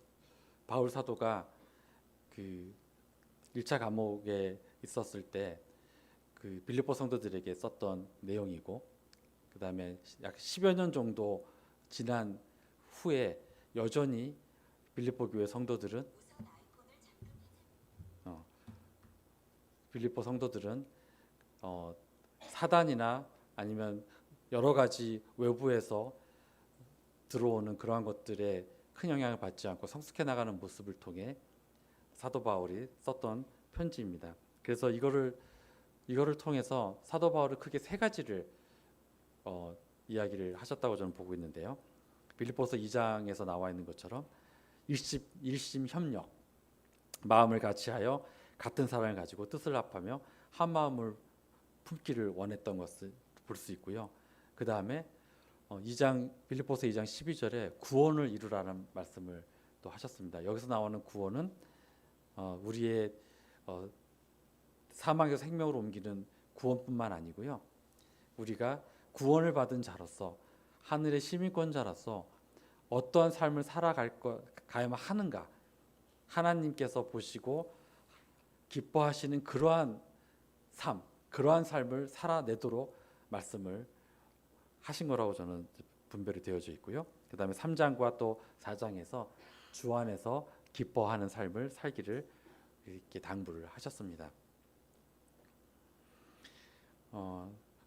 사도가 그 1차 감옥에 있었을 때 그 빌립보 성도들에게 썼던 내용이고, 그 다음에 약 10여 년 정도 지난 후에 여전히 빌립보 교회 성도들은 사단이나 아니면 여러 가지 외부에서 들어오는 그러한 것들에 큰 영향을 받지 않고 성숙해 나가는 모습을 통해 사도 바울이 썼던 편지입니다. 그래서 이거를 통해서 사도 바울은 크게 3가지를 이야기를 하셨다고 저는 보고 있는데요. 빌립보서 2장에서 나와 있는 것처럼 일심 협력, 마음을 같이하여 같은 사랑을 가지고 뜻을 합하며 한 마음을 품기를 원했던 것을 볼 수 있고요. 그 다음에 빌립보서 2장 12절에 구원을 이루라는 말씀을 또 하셨습니다. 여기서 나오는 구원은 우리의 사망에서 생명으로 옮기는 구원뿐만 아니고요. 우리가 구원을 받은 자로서 하늘의 시민권자로서 어떠한 삶을 살아가야만 하는가, 하나님께서 보시고 기뻐하시는 그러한 삶을 살아내도록 말씀을 하신 거라고 저는 분별이 되어져 있고요. 그 다음에 3장과 또 4장에서 주 안에서 기뻐하는 삶을 살기를 이렇게 당부를 하셨습니다.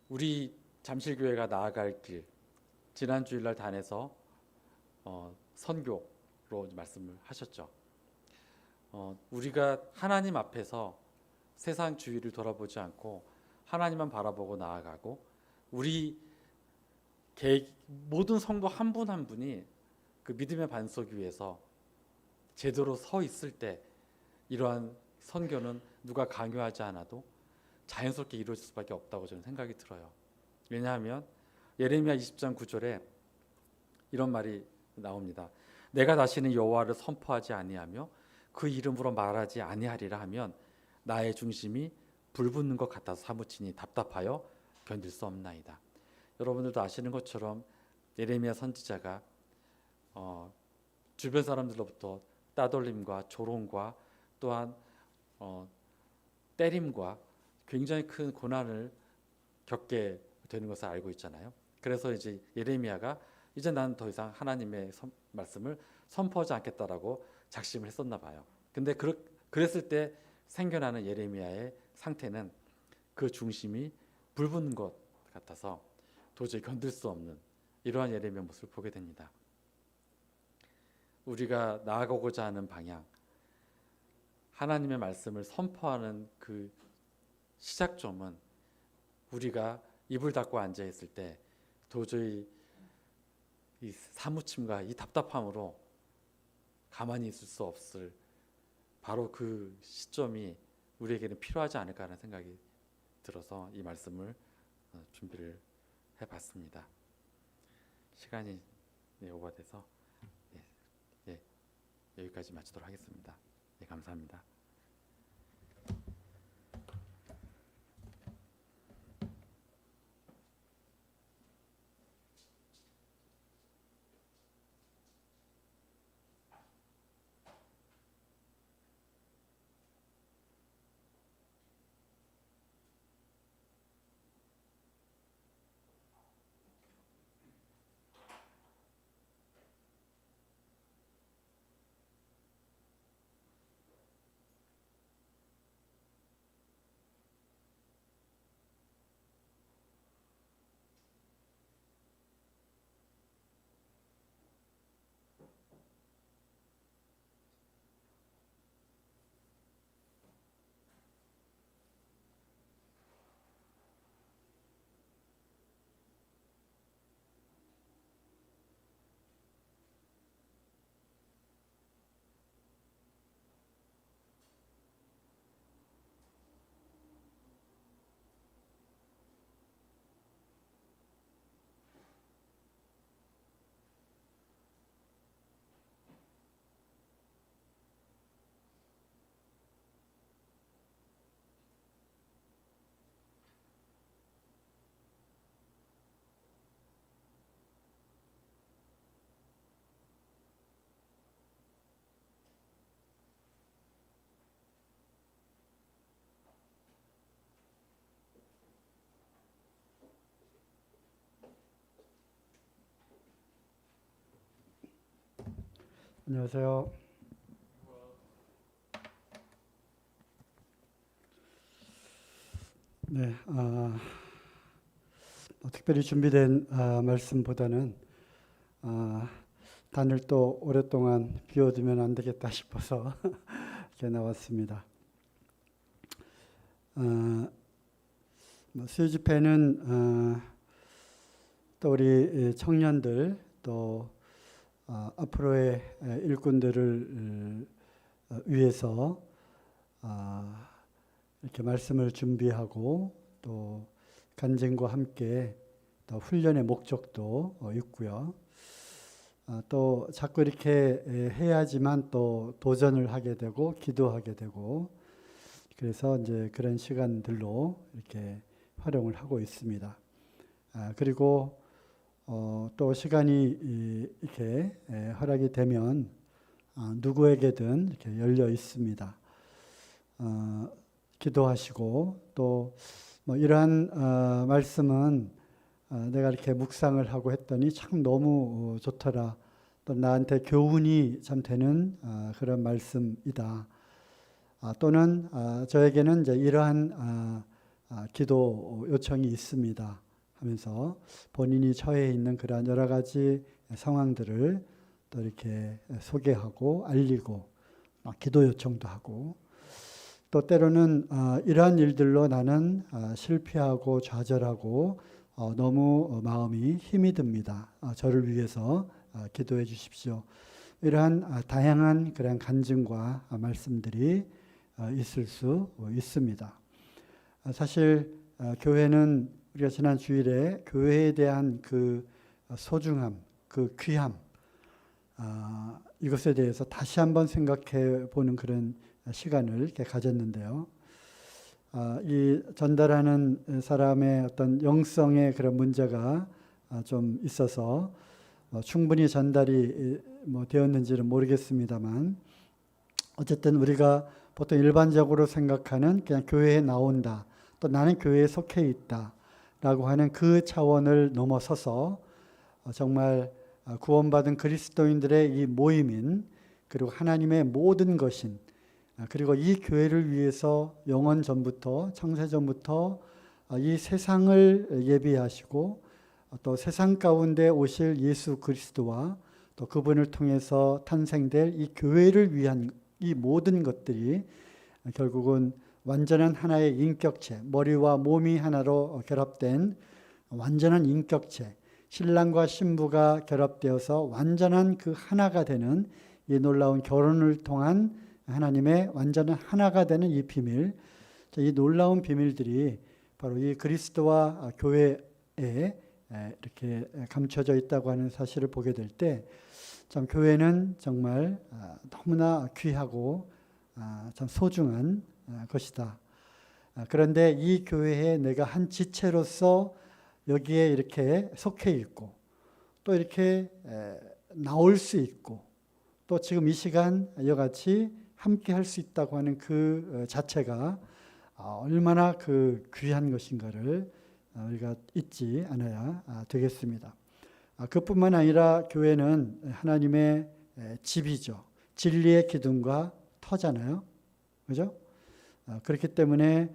우리 잠실교회가 나아갈 길, 지난 주일날 단에서 선교로 말씀을 하셨죠. 우리가 하나님 앞에서 세상 주위를 돌아보지 않고 하나님만 바라보고 나아가고, 우리 모든 성도 한 분 한 분이 그 믿음의 반석 위에서 제대로 서 있을 때 이러한 선교는 누가 강요하지 않아도 자연스럽게 이루어질 수밖에 없다고 저는 생각이 들어요. 왜냐하면 예레미야 20장 9절에 이런 말이 나옵니다. 내가 다시는 여호와를 선포하지 아니하며 그 이름으로 말하지 아니하리라 하면 나의 중심이 불붙는 것 같아서 사무치니 답답하여 견딜 수 없나이다. 여러분들도 아시는 것처럼 예레미야 선지자가 주변 사람들로부터 따돌림과 조롱과 또한 때림과 굉장히 큰 고난을 겪게 되는 것을 알고 있잖아요. 그래서 이제 예레미야가 이제 나는 더 이상 하나님의 말씀을 선포하지 않겠다라고 작심을 했었나 봐요. 근데 그랬을 때 생겨나는 예레미야의 상태는 그 중심이 불붙는 것 같아서 도저히 견딜 수 없는 이러한 예레미야 모습을 보게 됩니다. 우리가 나아가고자 하는 방향, 하나님의 말씀을 선포하는 그 시작점은 우리가 입을 닫고 앉아 있을 때 도저히 이 사무침과 이 답답함으로 가만히 있을 수 없을 바로 그 시점이 우리에게는 필요하지 않을까 하는 생각이 들어서 이 말씀을 준비를 해봤습니다. 시간이 오버돼서 여기까지 마치도록 하겠습니다. 감사합니다. 안녕하세요. 네, 특별히 준비된 말씀보다는 단을 또 오랫동안 비워두면 안 되겠다 싶어서 이렇게 나왔습니다. 수요 집회는 또 우리 청년들 또 앞으로의 일꾼들을 위해서 이렇게 말씀을 준비하고 또 간증과 함께 또 훈련의 목적도 있고요. 또 자꾸 이렇게 해야지만 또 도전을 하게 되고 기도하게 되고 그래서 이제 그런 시간들로 이렇게 활용을 하고 있습니다. 그리고 또 시간이 이렇게 허락이 되면 누구에게든 이렇게 열려 있습니다. 기도하시고 또 뭐 이러한 말씀은 내가 이렇게 묵상을 하고 했더니 참 너무 좋더라. 또 나한테 교훈이 참 되는 그런 말씀이다. 또는 저에게는 이제 이러한 기도 요청이 있습니다 하면서 본인이 처해 있는 그러한 여러 가지 상황들을 또 이렇게 소개하고 알리고 기도 요청도 하고, 또 때로는 이러한 일들로 나는 실패하고 좌절하고 너무 마음이 힘이 듭니다. 저를 위해서 기도해 주십시오. 이러한 다양한 그런 간증과 말씀들이 있을 수 있습니다. 사실 교회는 우리가 지난 주일에 교회에 대한 그 소중함, 그 귀함, 이것에 대해서 다시 한번 생각해 보는 그런 시간을 이렇게 가졌는데요. 이 전달하는 사람의 어떤 영성의 그런 문제가 좀 있어서 충분히 전달이 되었는지는 모르겠습니다만, 어쨌든 우리가 보통 일반적으로 생각하는 그냥 교회에 나온다, 또 나는 교회에 속해 있다라고 하는 그 차원을 넘어서서 정말 구원받은 그리스도인들의 이 모임인, 그리고 하나님의 모든 것인, 그리고 이 교회를 위해서 영원 전부터, 창세 전부터 이 세상을 예비하시고 또 세상 가운데 오실 예수 그리스도와 또 그분을 통해서 탄생될 이 교회를 위한 이 모든 것들이 결국은 완전한 하나의 인격체, 머리와 몸이 하나로 결합된 완전한 인격체, 신랑과 신부가 결합되어서 완전한 그 하나가 되는 이 놀라운 결혼을 통한 하나님의 완전한 하나가 되는 이 비밀, 이 놀라운 비밀들이 바로 이 그리스도와 교회에 이렇게 감춰져 있다고 하는 사실을 보게 될 때, 참 교회는 정말 너무나 귀하고 참 소중한 것이다. 그런데 이 교회에 내가 한 지체로서 여기에 이렇게 속해 있고, 또 이렇게 나올 수 있고, 또 지금 이 시간 이와 같이 함께 할 수 있다고 하는 그 자체가 얼마나 그 귀한 것인가를 우리가 잊지 않아야 되겠습니다. 그뿐만 아니라 교회는 하나님의 집이죠. 진리의 기둥과 터잖아요. 그죠? 그렇기 때문에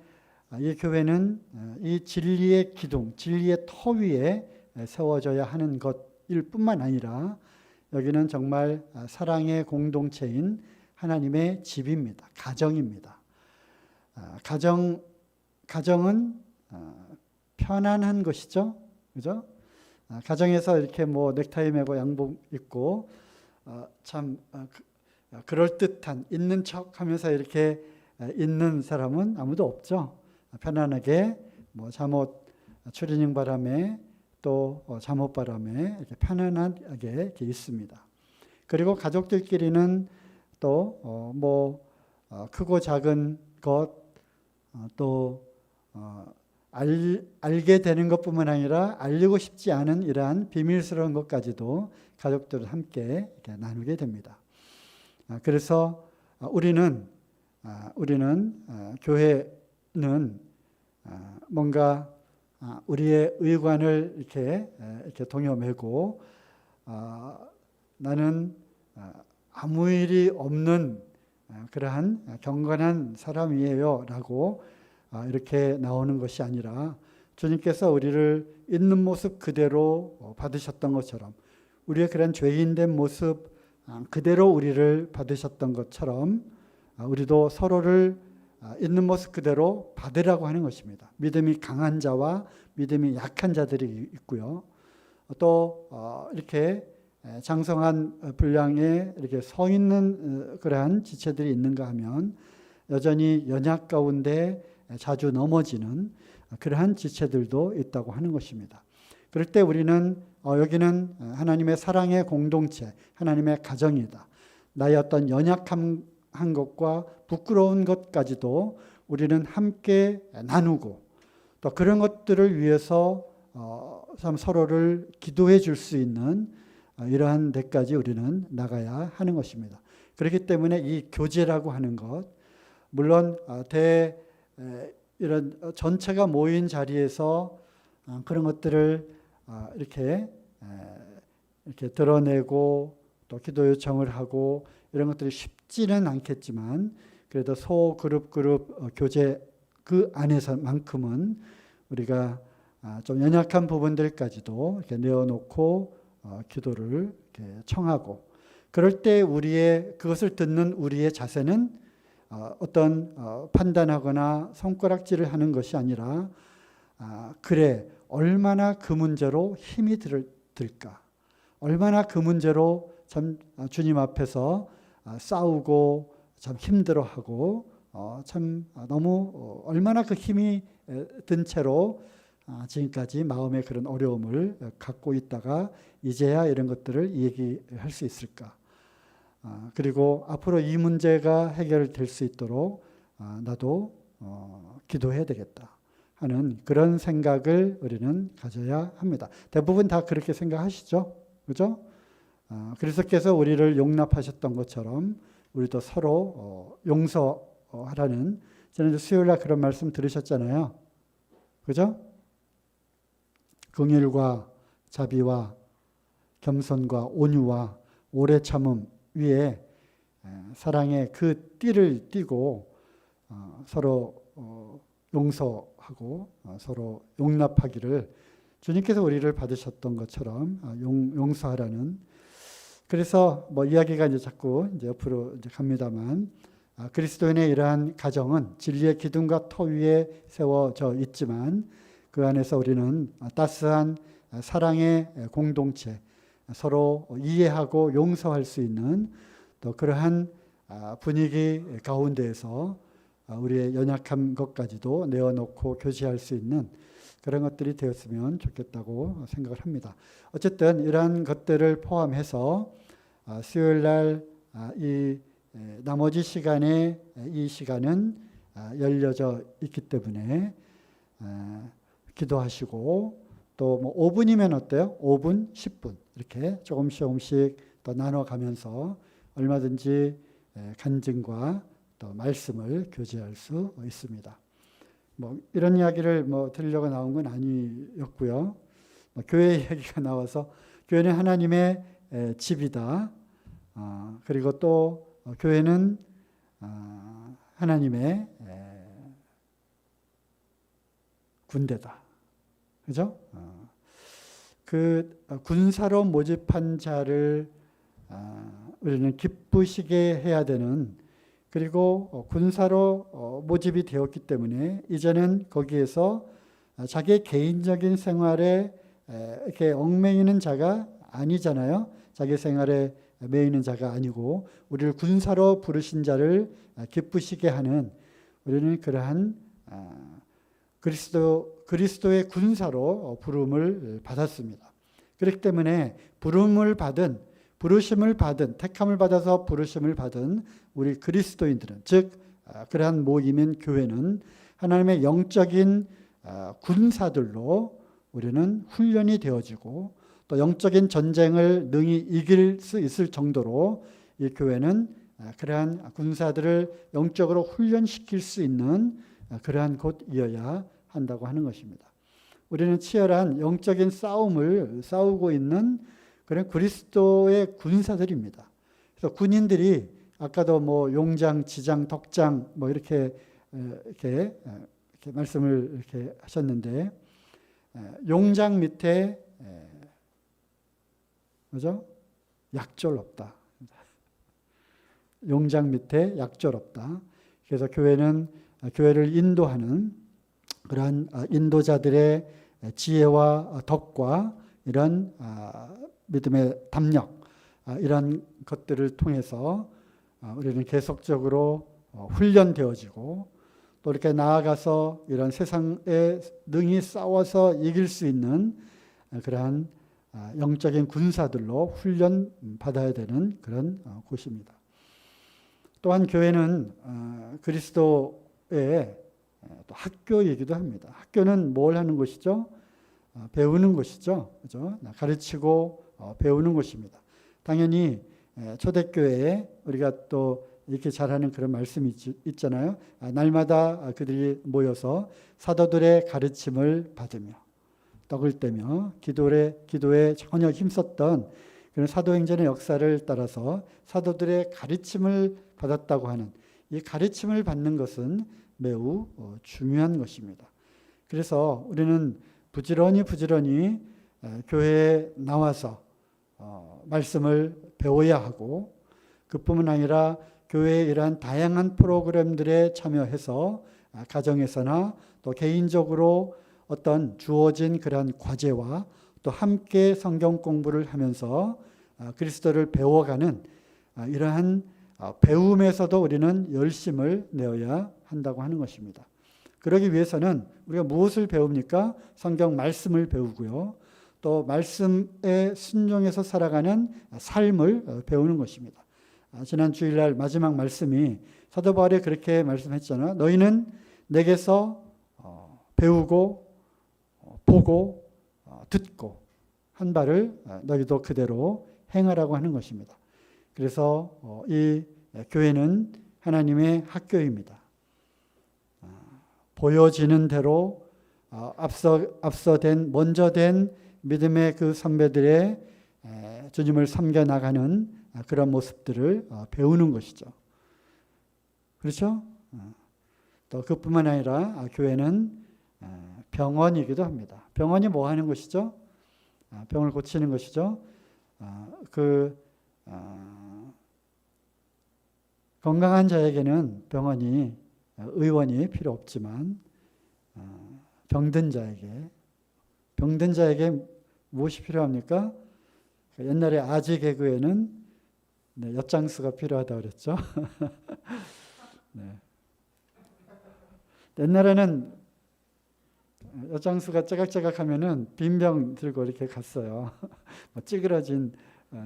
이 교회는 이 진리의 기둥, 진리의 터 위에 세워져야 하는 것일 뿐만 아니라 여기는 정말 사랑의 공동체인 하나님의 집입니다. 가정입니다. 가정은 편안한 것이죠. 그죠? 가정에서 이렇게 넥타이 매고 양복 입고 참 그럴듯한 있는 척 하면서 이렇게 있는 사람은 아무도 없죠. 편안하게 잠옷 추리닝 바람에 또 잠옷 바람에 이렇게 편안하게 이렇게 있습니다. 그리고 가족들끼리는 또 크고 작은 것, 또 알게 되는 것뿐만 아니라 알리고 싶지 않은 이러한 비밀스러운 것까지도 가족들을 함께 이렇게 나누게 됩니다. 그래서 우리는 교회는 뭔가 우리의 의관을 이렇게 동여매고 나는 아무 일이 없는 그러한 경건한 사람이에요라고 이렇게 나오는 것이 아니라, 주님께서 우리를 있는 모습 그대로 받으셨던 것처럼, 우리의 그런 죄인된 모습 그대로 우리를 받으셨던 것처럼 우리도 서로를 있는 모습 그대로 받으라고 하는 것입니다. 믿음이 강한 자와 믿음이 약한 자들이 있고요. 또 이렇게 장성한 분량에 이렇게 서 있는 그러한 지체들이 있는가 하면 여전히 연약 가운데 자주 넘어지는 그러한 지체들도 있다고 하는 것입니다. 그럴 때 우리는 여기는 하나님의 사랑의 공동체, 하나님의 가정이다. 나의 어떤 연약한 것과 부끄러운 것까지도 우리는 함께 나누고, 또 그런 것들을 위해서 참 서로를 기도해 줄 수 있는 이러한 데까지 우리는 나가야 하는 것입니다. 그렇기 때문에 이 교제라고 하는 것, 물론 이런 전체가 모인 자리에서 그런 것들을 이렇게 드러내고 또 기도 요청을 하고 이런 것들이 쉽지는 않겠지만 그래도 소그룹 교제 그 안에서만큼은 우리가 좀 연약한 부분들까지도 이렇게 내어놓고 기도를 이렇게 청하고 그럴 때 그것을 듣는 우리의 자세는 어떤 판단하거나 손가락질을 하는 것이 아니라 그래 얼마나 그 문제로 힘이 들까 얼마나 그 문제로 참 주님 앞에서 싸우고 참 힘들어하고 참 너무 얼마나 그 힘이 든 채로 지금까지 마음의 그런 어려움을 갖고 있다가 이제야 이런 것들을 얘기할 수 있을까. 그리고 앞으로 이 문제가 해결될 수 있도록 나도 기도해야 되겠다 하는 그런 생각을 우리는 가져야 합니다. 대부분 다 그렇게 생각하시죠? 그죠? 그리스도께서 우리를 용납하셨던 것처럼 우리도 서로 용서하라는 지난주 수요일날 그런 말씀 들으셨잖아요. 그죠? 긍휼과 자비와 겸손과 온유와 오래 참음 위에 사랑의 그 띠를 띠고 서로 용서하고 서로 용납하기를 주님께서 우리를 받으셨던 것처럼 용서하라는. 그래서 뭐 이야기가 이제 자꾸 이제 옆으로 이제 갑니다만 그리스도인의 이러한 가정은 진리의 기둥과 터 위에 세워져 있지만 그 안에서 우리는 따스한 사랑의 공동체, 서로 이해하고 용서할 수 있는 또 그러한 분위기 가운데에서 우리의 연약한 것까지도 내어놓고 교제할 수 있는 그런 것들이 되었으면 좋겠다고 생각을 합니다. 어쨌든 이러한 것들을 포함해서 수요일 날 이 나머지 시간에 이 시간은 열려져 있기 때문에 기도하시고 또 뭐 5분이면 어때요? 5분, 10분 이렇게 조금씩 더 나눠가면서 얼마든지 간증과 또 말씀을 교제할 수 있습니다. 뭐 이런 이야기를 뭐 들으려고 나온 건 아니었고요. 교회 이야기가 나와서 교회는 하나님의 집이다. 그리고 또 교회는 하나님의 군대다. 그죠? 그 군사로 모집한 자를 우리는 기쁘시게 해야 되는 그리고 군사로 모집이 되었기 때문에 이제는 거기에서 자기의 개인적인 생활에 이렇게 얽매이는 자가 아니잖아요. 자기 생활에 매이는 자가 아니고 우리를 군사로 부르신 자를 기쁘시게 하는 우리는 그러한 그리스도의 군사로 부름을 받았습니다. 그렇기 때문에 부름을 받은 부르심을 받은 택함을 받아서 부르심을 받은 우리 그리스도인들은 즉 그러한 모임인 교회는 하나님의 영적인 군사들로 우리는 훈련이 되어지고 또 영적인 전쟁을 능히 이길 수 있을 정도로 이 교회는 그러한 군사들을 영적으로 훈련시킬 수 있는 그러한 곳이어야 한다고 하는 것입니다. 우리는 치열한 영적인 싸움을 싸우고 있는 그런 그리스도의 군사들입니다. 그래서 군인들이 아까도 뭐 용장, 지장, 덕장 뭐 이렇게 말씀을 이렇게 하셨는데 용장 밑에 그죠? 약졸 없다. 용장 밑에 약졸 없다. 그래서 교회를 인도하는 그러한 인도자들의 지혜와 덕과 이런 믿음의 담력 이런 것들을 통해서 우리는 계속적으로 훈련되어지고 또 이렇게 나아가서 이런 세상에 능히 싸워서 이길 수 있는 그러한 영적인 군사들로 훈련 받아야 되는 그런 곳입니다. 또한 교회는 그리스도의 또 학교이기도 합니다. 학교는 뭘 하는 곳이죠? 배우는 곳이죠. 그죠? 가르치고 배우는 곳입니다. 당연히 초대교회에 우리가 또 이렇게 잘하는 그런 말씀이 있잖아요. 날마다 그들이 모여서 사도들의 가르침을 받으며 떡을 떼며 기도에 전혀 힘썼던 그런 사도행전의 역사를 따라서 사도들의 가르침을 받았다고 하는 이 가르침을 받는 것은 매우 중요한 것입니다. 그래서 우리는 부지런히 교회에 나와서 말씀을 배워야 하고, 그뿐만 아니라 교회의 이러한 다양한 프로그램들에 참여해서 가정에서나 또 개인적으로 어떤 주어진 그러한 과제와 또 함께 성경 공부를 하면서 그리스도를 배워가는 이러한 배움에서도 우리는 열심을 내어야 한다고 하는 것입니다. 그러기 위해서는 우리가 무엇을 배웁니까? 성경 말씀을 배우고요. 또 말씀에 순종해서 살아가는 삶을 배우는 것입니다. 지난 주일날 마지막 말씀이 사도 바울이 그렇게 말씀했잖아요. 너희는 내게서 배우고 보고 듣고 한 바를 너희도 그대로 행하라고 하는 것입니다. 그래서 이 교회는 하나님의 학교입니다. 보여지는 대로 먼저 된 믿음의 그 선배들의 주님을 섬겨 나가는 그런 모습들을 배우는 것이죠. 그렇죠? 또 그뿐만 아니라 교회는 병원이기도 합니다. 병원이 뭐 하는 것이죠? 병을 고치는 것이죠. 건강한 자에게는 의원이 필요 없지만 병든 자에게 무엇이 필요합니까? 옛날에 아지 개그에는 엿장수가 필요하다고 그랬죠. 네. 옛날에는 엿장수가 째각째각하면은 빈병 들고 이렇게 갔어요. 뭐 찌그러진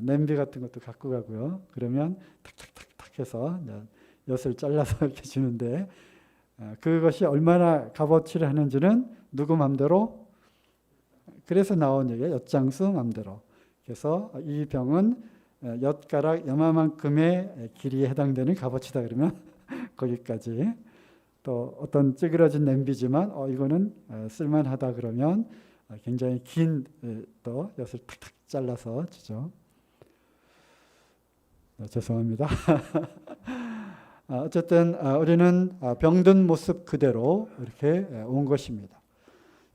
냄비 같은 것도 갖고 가고요. 그러면 탁탁탁탁 해서 엿을 잘라서 이렇게 주는데, 그것이 얼마나 값어치를 하는지는 누구 맘대로, 그래서 나온 얘기예요. 엿장수 맘대로. 그래서 이 병은 엿가락 요만큼의 길이에 해당되는 값어치다 그러면 거기까지. 또 어떤 찌그러진 냄비지만 이거는 쓸만하다 그러면 굉장히 긴 또 엿을 탁탁 잘라서 주죠. 죄송합니다. 어쨌든 우리는 병든 모습 그대로 이렇게 온 것입니다.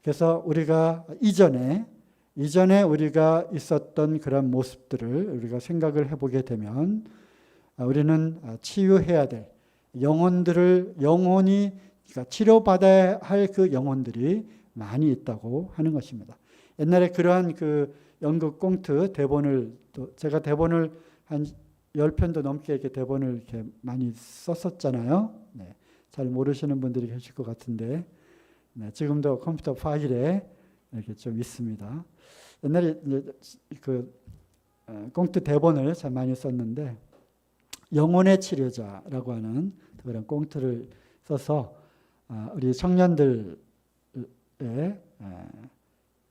그래서 우리가 이전에 우리가 있었던 그런 모습들을 우리가 생각을 해보게 되면 우리는 치유해야 될 영혼이 그러니까 치료받아야 할 그 영혼들이 많이 있다고 하는 것입니다. 옛날에 그러한 그 연극 꽁트 제가 대본을 한 10편도 넘게 이렇게 대본을 이렇게 많이 썼었잖아요. 네, 잘 모르시는 분들이 계실 것 같은데, 지금도 컴퓨터 파일에 이렇게 좀 있습니다. 옛날에 그 꽁트 대본을 참 많이 썼는데, 영혼의 치료자라고 하는 그런 꽁트를 써서 우리 청년들의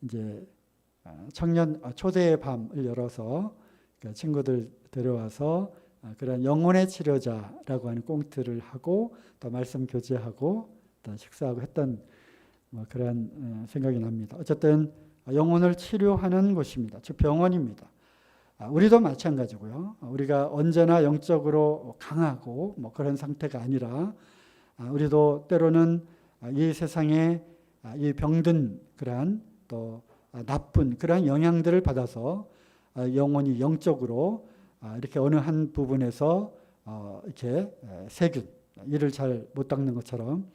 이제 초대의 밤을 열어서 친구들 데려와서 그런 영혼의 치료자라고 하는 꽁트를 하고 또 말씀 교제하고 또 식사하고 했던 그런 생각이 납니다. 어쨌든 영혼을 치료하는 곳입니다. 즉 병원입니다. 우리도 마찬가지고요. 우리가 언제나 영적으로 강하고 그런 상태가 아니라 우리도 때로는 이 세상에 이 병든 그러한 또 나쁜 그러한 영향들을 받아서 영혼이 영적으로 이렇게 어느 한 부분에서 이렇게 세균, 이를 잘 못 닦는 것처럼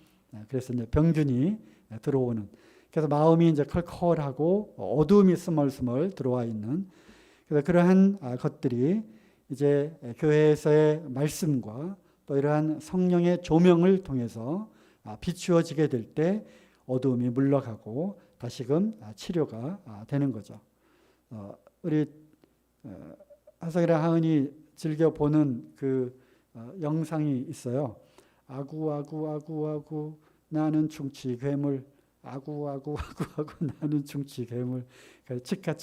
그래서 이제 병균이 들어오는, 그래서 마음이 이제 컬컬하고 어두움이 스멀스멀 들어와 있는, 그래서 그러한 것들이 이제 교회에서의 말씀과 또 이러한 성령의 조명을 통해서 비추어지게 될 때 어두움이 물러가고 다시금 치료가 되는 거죠. 우리 하석이랑 하은이 즐겨 보는 그 영상이 있어요. 아구 나는 충치 괴물, 아구 나는 충치 괴물, 치카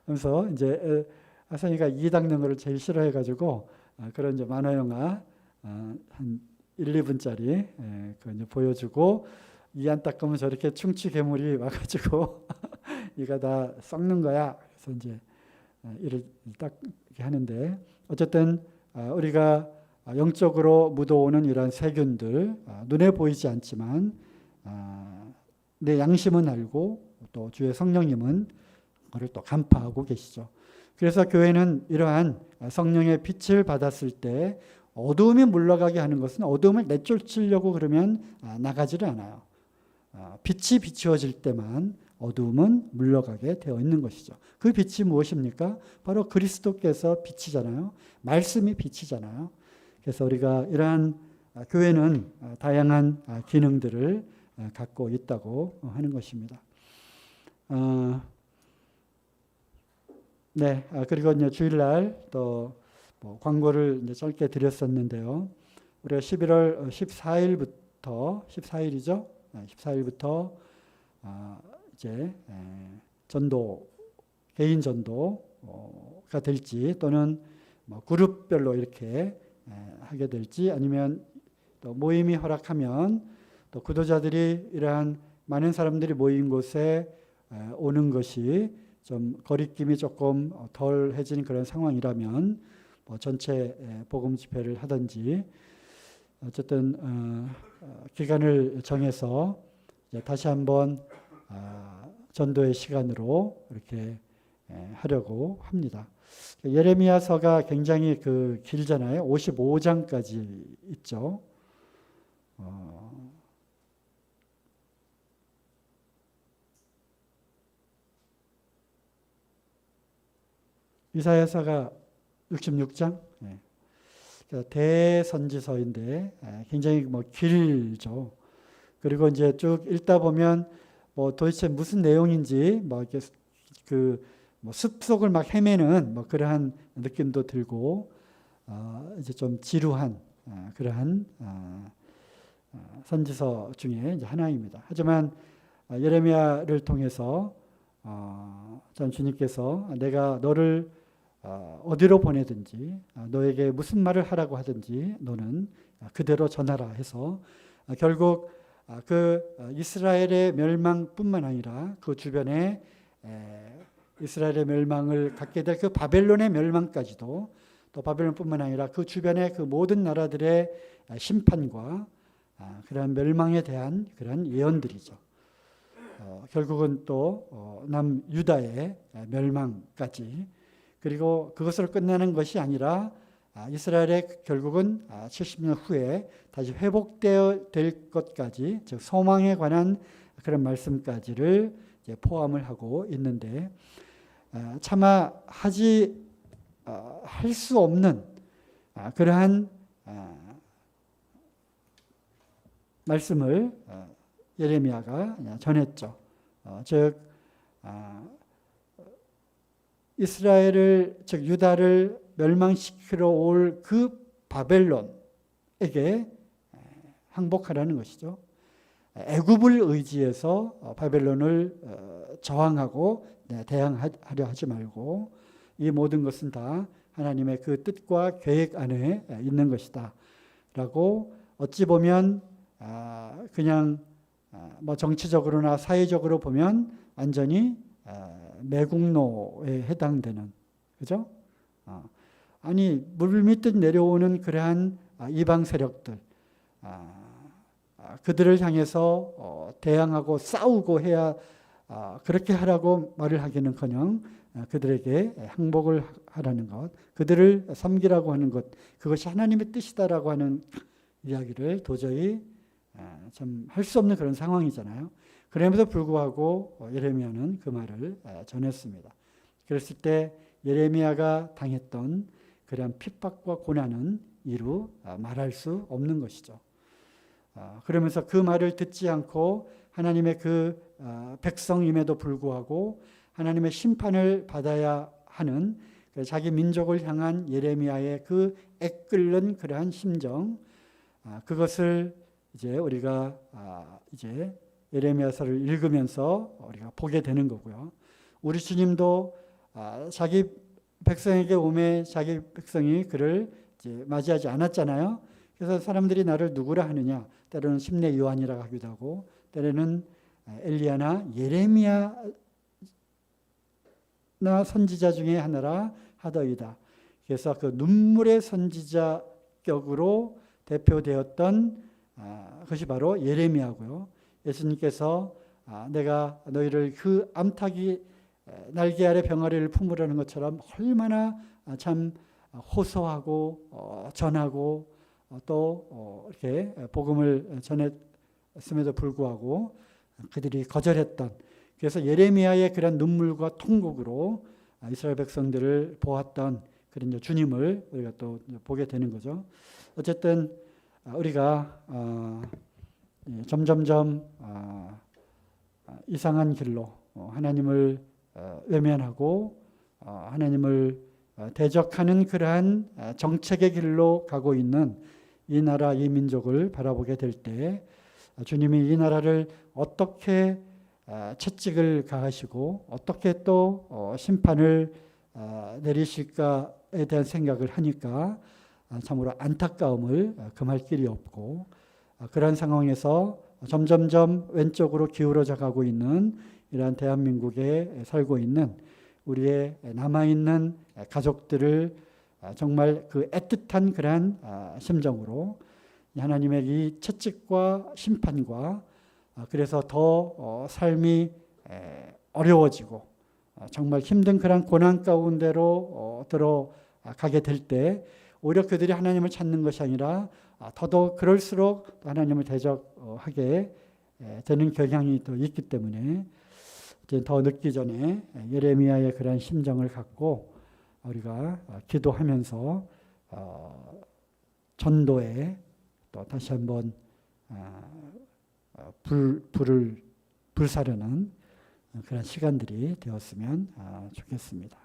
하면서 이제 하석이가 이 닦는 거를 제일 싫어해가지고 그런 이제 만화 영화 한 1-2분짜리 그 이제 보여주고, 이 안 닦으면 저렇게 충치 괴물이 와가지고 이가 다 썩는 거야. 그래서 이제 이를 딱 이렇게 하는데 어쨌든 우리가 영적으로 묻어오는 이러한 세균들 눈에 보이지 않지만 내 양심은 알고 또 주의 성령님은 그걸 또 간파하고 계시죠. 그래서 교회는 이러한 성령의 빛을 받았을 때 어두움이 물러가게 하는 것은 어두움을 내쫓으려고 그러면 나가지를 않아요. 빛이 비추어질 때만 어두움은 물러가게 되어 있는 것이죠. 그 빛이 무엇입니까? 바로 그리스도께서 빛이잖아요. 말씀이 빛이잖아요. 그래서 우리가 이러한 교회는 다양한 기능들을 갖고 있다고 하는 것입니다. 네, 그리고 이제 주일날 또 뭐 광고를 이제 짧게 드렸었는데요. 우리가 11월 14일이죠. 14일부터 이제 전도, 개인 전도가 될지 또는 뭐 그룹별로 이렇게 하게 될지 아니면 또 모임이 허락하면 또 구도자들이 이러한 많은 사람들이 모인 곳에 오는 것이 좀 거리낌이 조금 덜해진 그런 상황이라면 뭐 전체 복음 집회를 하든지 어쨌든 기간을 정해서 다시 한번 전도의 시간으로 이렇게 하려고 합니다. 예레미야서가 굉장히 길잖아요. 55장까지 있죠. 이사야서가 66장, 대선지서인데 굉장히 뭐 길죠. 그리고 이제 쭉 읽다 보면 뭐 도대체 무슨 내용인지 뭐 이렇게 뭐 숲속을 막 헤매는 뭐 그러한 느낌도 들고 이제 좀 지루한 그러한 선지서 중에 이제 하나입니다. 하지만 예레미야를 통해서 전 주님께서 내가 너를 어디로 보내든지 너에게 무슨 말을 하라고 하든지 너는 그대로 전하라 해서 결국 그 이스라엘의 멸망뿐만 아니라 그 주변에 이스라엘의 멸망을 갖게 될 그 바벨론의 멸망까지도 또 바벨론뿐만 아니라 그 주변의 그 모든 나라들의 심판과 그런 멸망에 대한 그런 예언들이죠. 결국은 또 남유다의 멸망까지 그리고 그것으로 끝나는 것이 아니라 이스라엘의 결국은 70년 후에 다시 회복되어 될 것까지 즉 소망에 관한 그런 말씀까지를 이제 포함을 하고 있는데 차마 할 수 없는 그러한 말씀을 예레미야가 전했죠. 즉 이스라엘을 즉 유다를 멸망시키러 올 그 바벨론에게 항복하라는 것이죠. 애굽을 의지해서 바벨론을 저항하고 대항하려 하지 말고 이 모든 것은 다 하나님의 그 뜻과 계획 안에 있는 것이다 라고 어찌 보면 그냥 뭐 정치적으로나 사회적으로 보면 완전히 매국노에 해당되는 그죠? 아니 물밀듯 내려오는 그러한 이방 세력들 그들을 향해서 대항하고 싸우고 해야 그렇게 하라고 말을 하기는커녕 그들에게 항복을 하라는 것, 그들을 섬기라고 하는 것, 그것이 하나님의 뜻이다라고 하는 이야기를 도저히 좀 할 수 없는 그런 상황이잖아요. 그럼에도 불구하고 예레미야는 그 말을 전했습니다. 그랬을 때 예레미야가 당했던 그런 핍박과 고난은 이루 말할 수 없는 것이죠. 그러면서 그 말을 듣지 않고 하나님의 그 백성임에도 불구하고 하나님의 심판을 받아야 하는 자기 민족을 향한 예레미야의 그 애끓는 그러한 심정, 그것을 이제 우리가 이제 예레미야서를 읽으면서 우리가 보게 되는 거고요. 우리 주님도 자기 백성에게 오매 자기 백성이 그를 이제 맞이하지 않았잖아요. 그래서 사람들이 나를 누구라 하느냐, 때로는 심내 요한이라고 하기도 하고, 때로는 엘리야나 예레미야 선지자 중에 하나라 하더이다. 그래서 그 눈물의 선지자격으로 대표되었던 것이 바로 예레미야고요. 예수님께서 내가 너희를 그 암탉이 날개 아래 병아리를 품으라는 것처럼 얼마나 참 호소하고 전하고 또 이렇게 복음을 전했음에도 불구하고 그들이 거절했던, 그래서 예레미야의 그런 눈물과 통곡으로 이스라엘 백성들을 보았던 그런 주님을 우리가 또 보게 되는 거죠. 어쨌든 우리가 점점점 이상한 길로 하나님을 외면하고 하나님을 대적하는 그러한 정책의 길로 가고 있는 이 나라, 이 민족을 바라보게 될 때 주님이 이 나라를 어떻게 채찍을 가하시고 어떻게 또 심판을 내리실까에 대한 생각을 하니까 참으로 안타까움을 금할 길이 없고, 그런 상황에서 점점점 왼쪽으로 기울어져 가고 있는 이러한 대한민국에 살고 있는 우리의 남아있는 가족들을 정말 그 애틋한 그러한 심정으로 하나님의 이 채찍과 심판과, 그래서 더 삶이 어려워지고 정말 힘든 그런 고난 가운데로 들어가게 될 때 오히려 그들이 하나님을 찾는 것이 아니라 더더욱 그럴수록 하나님을 대적하게 되는 경향이 또 있기 때문에 더 늦기 전에 예레미야의 그런 심정을 갖고 우리가 기도하면서 전도에 또 다시 한번 불을 불사르는 그런 시간들이 되었으면 좋겠습니다.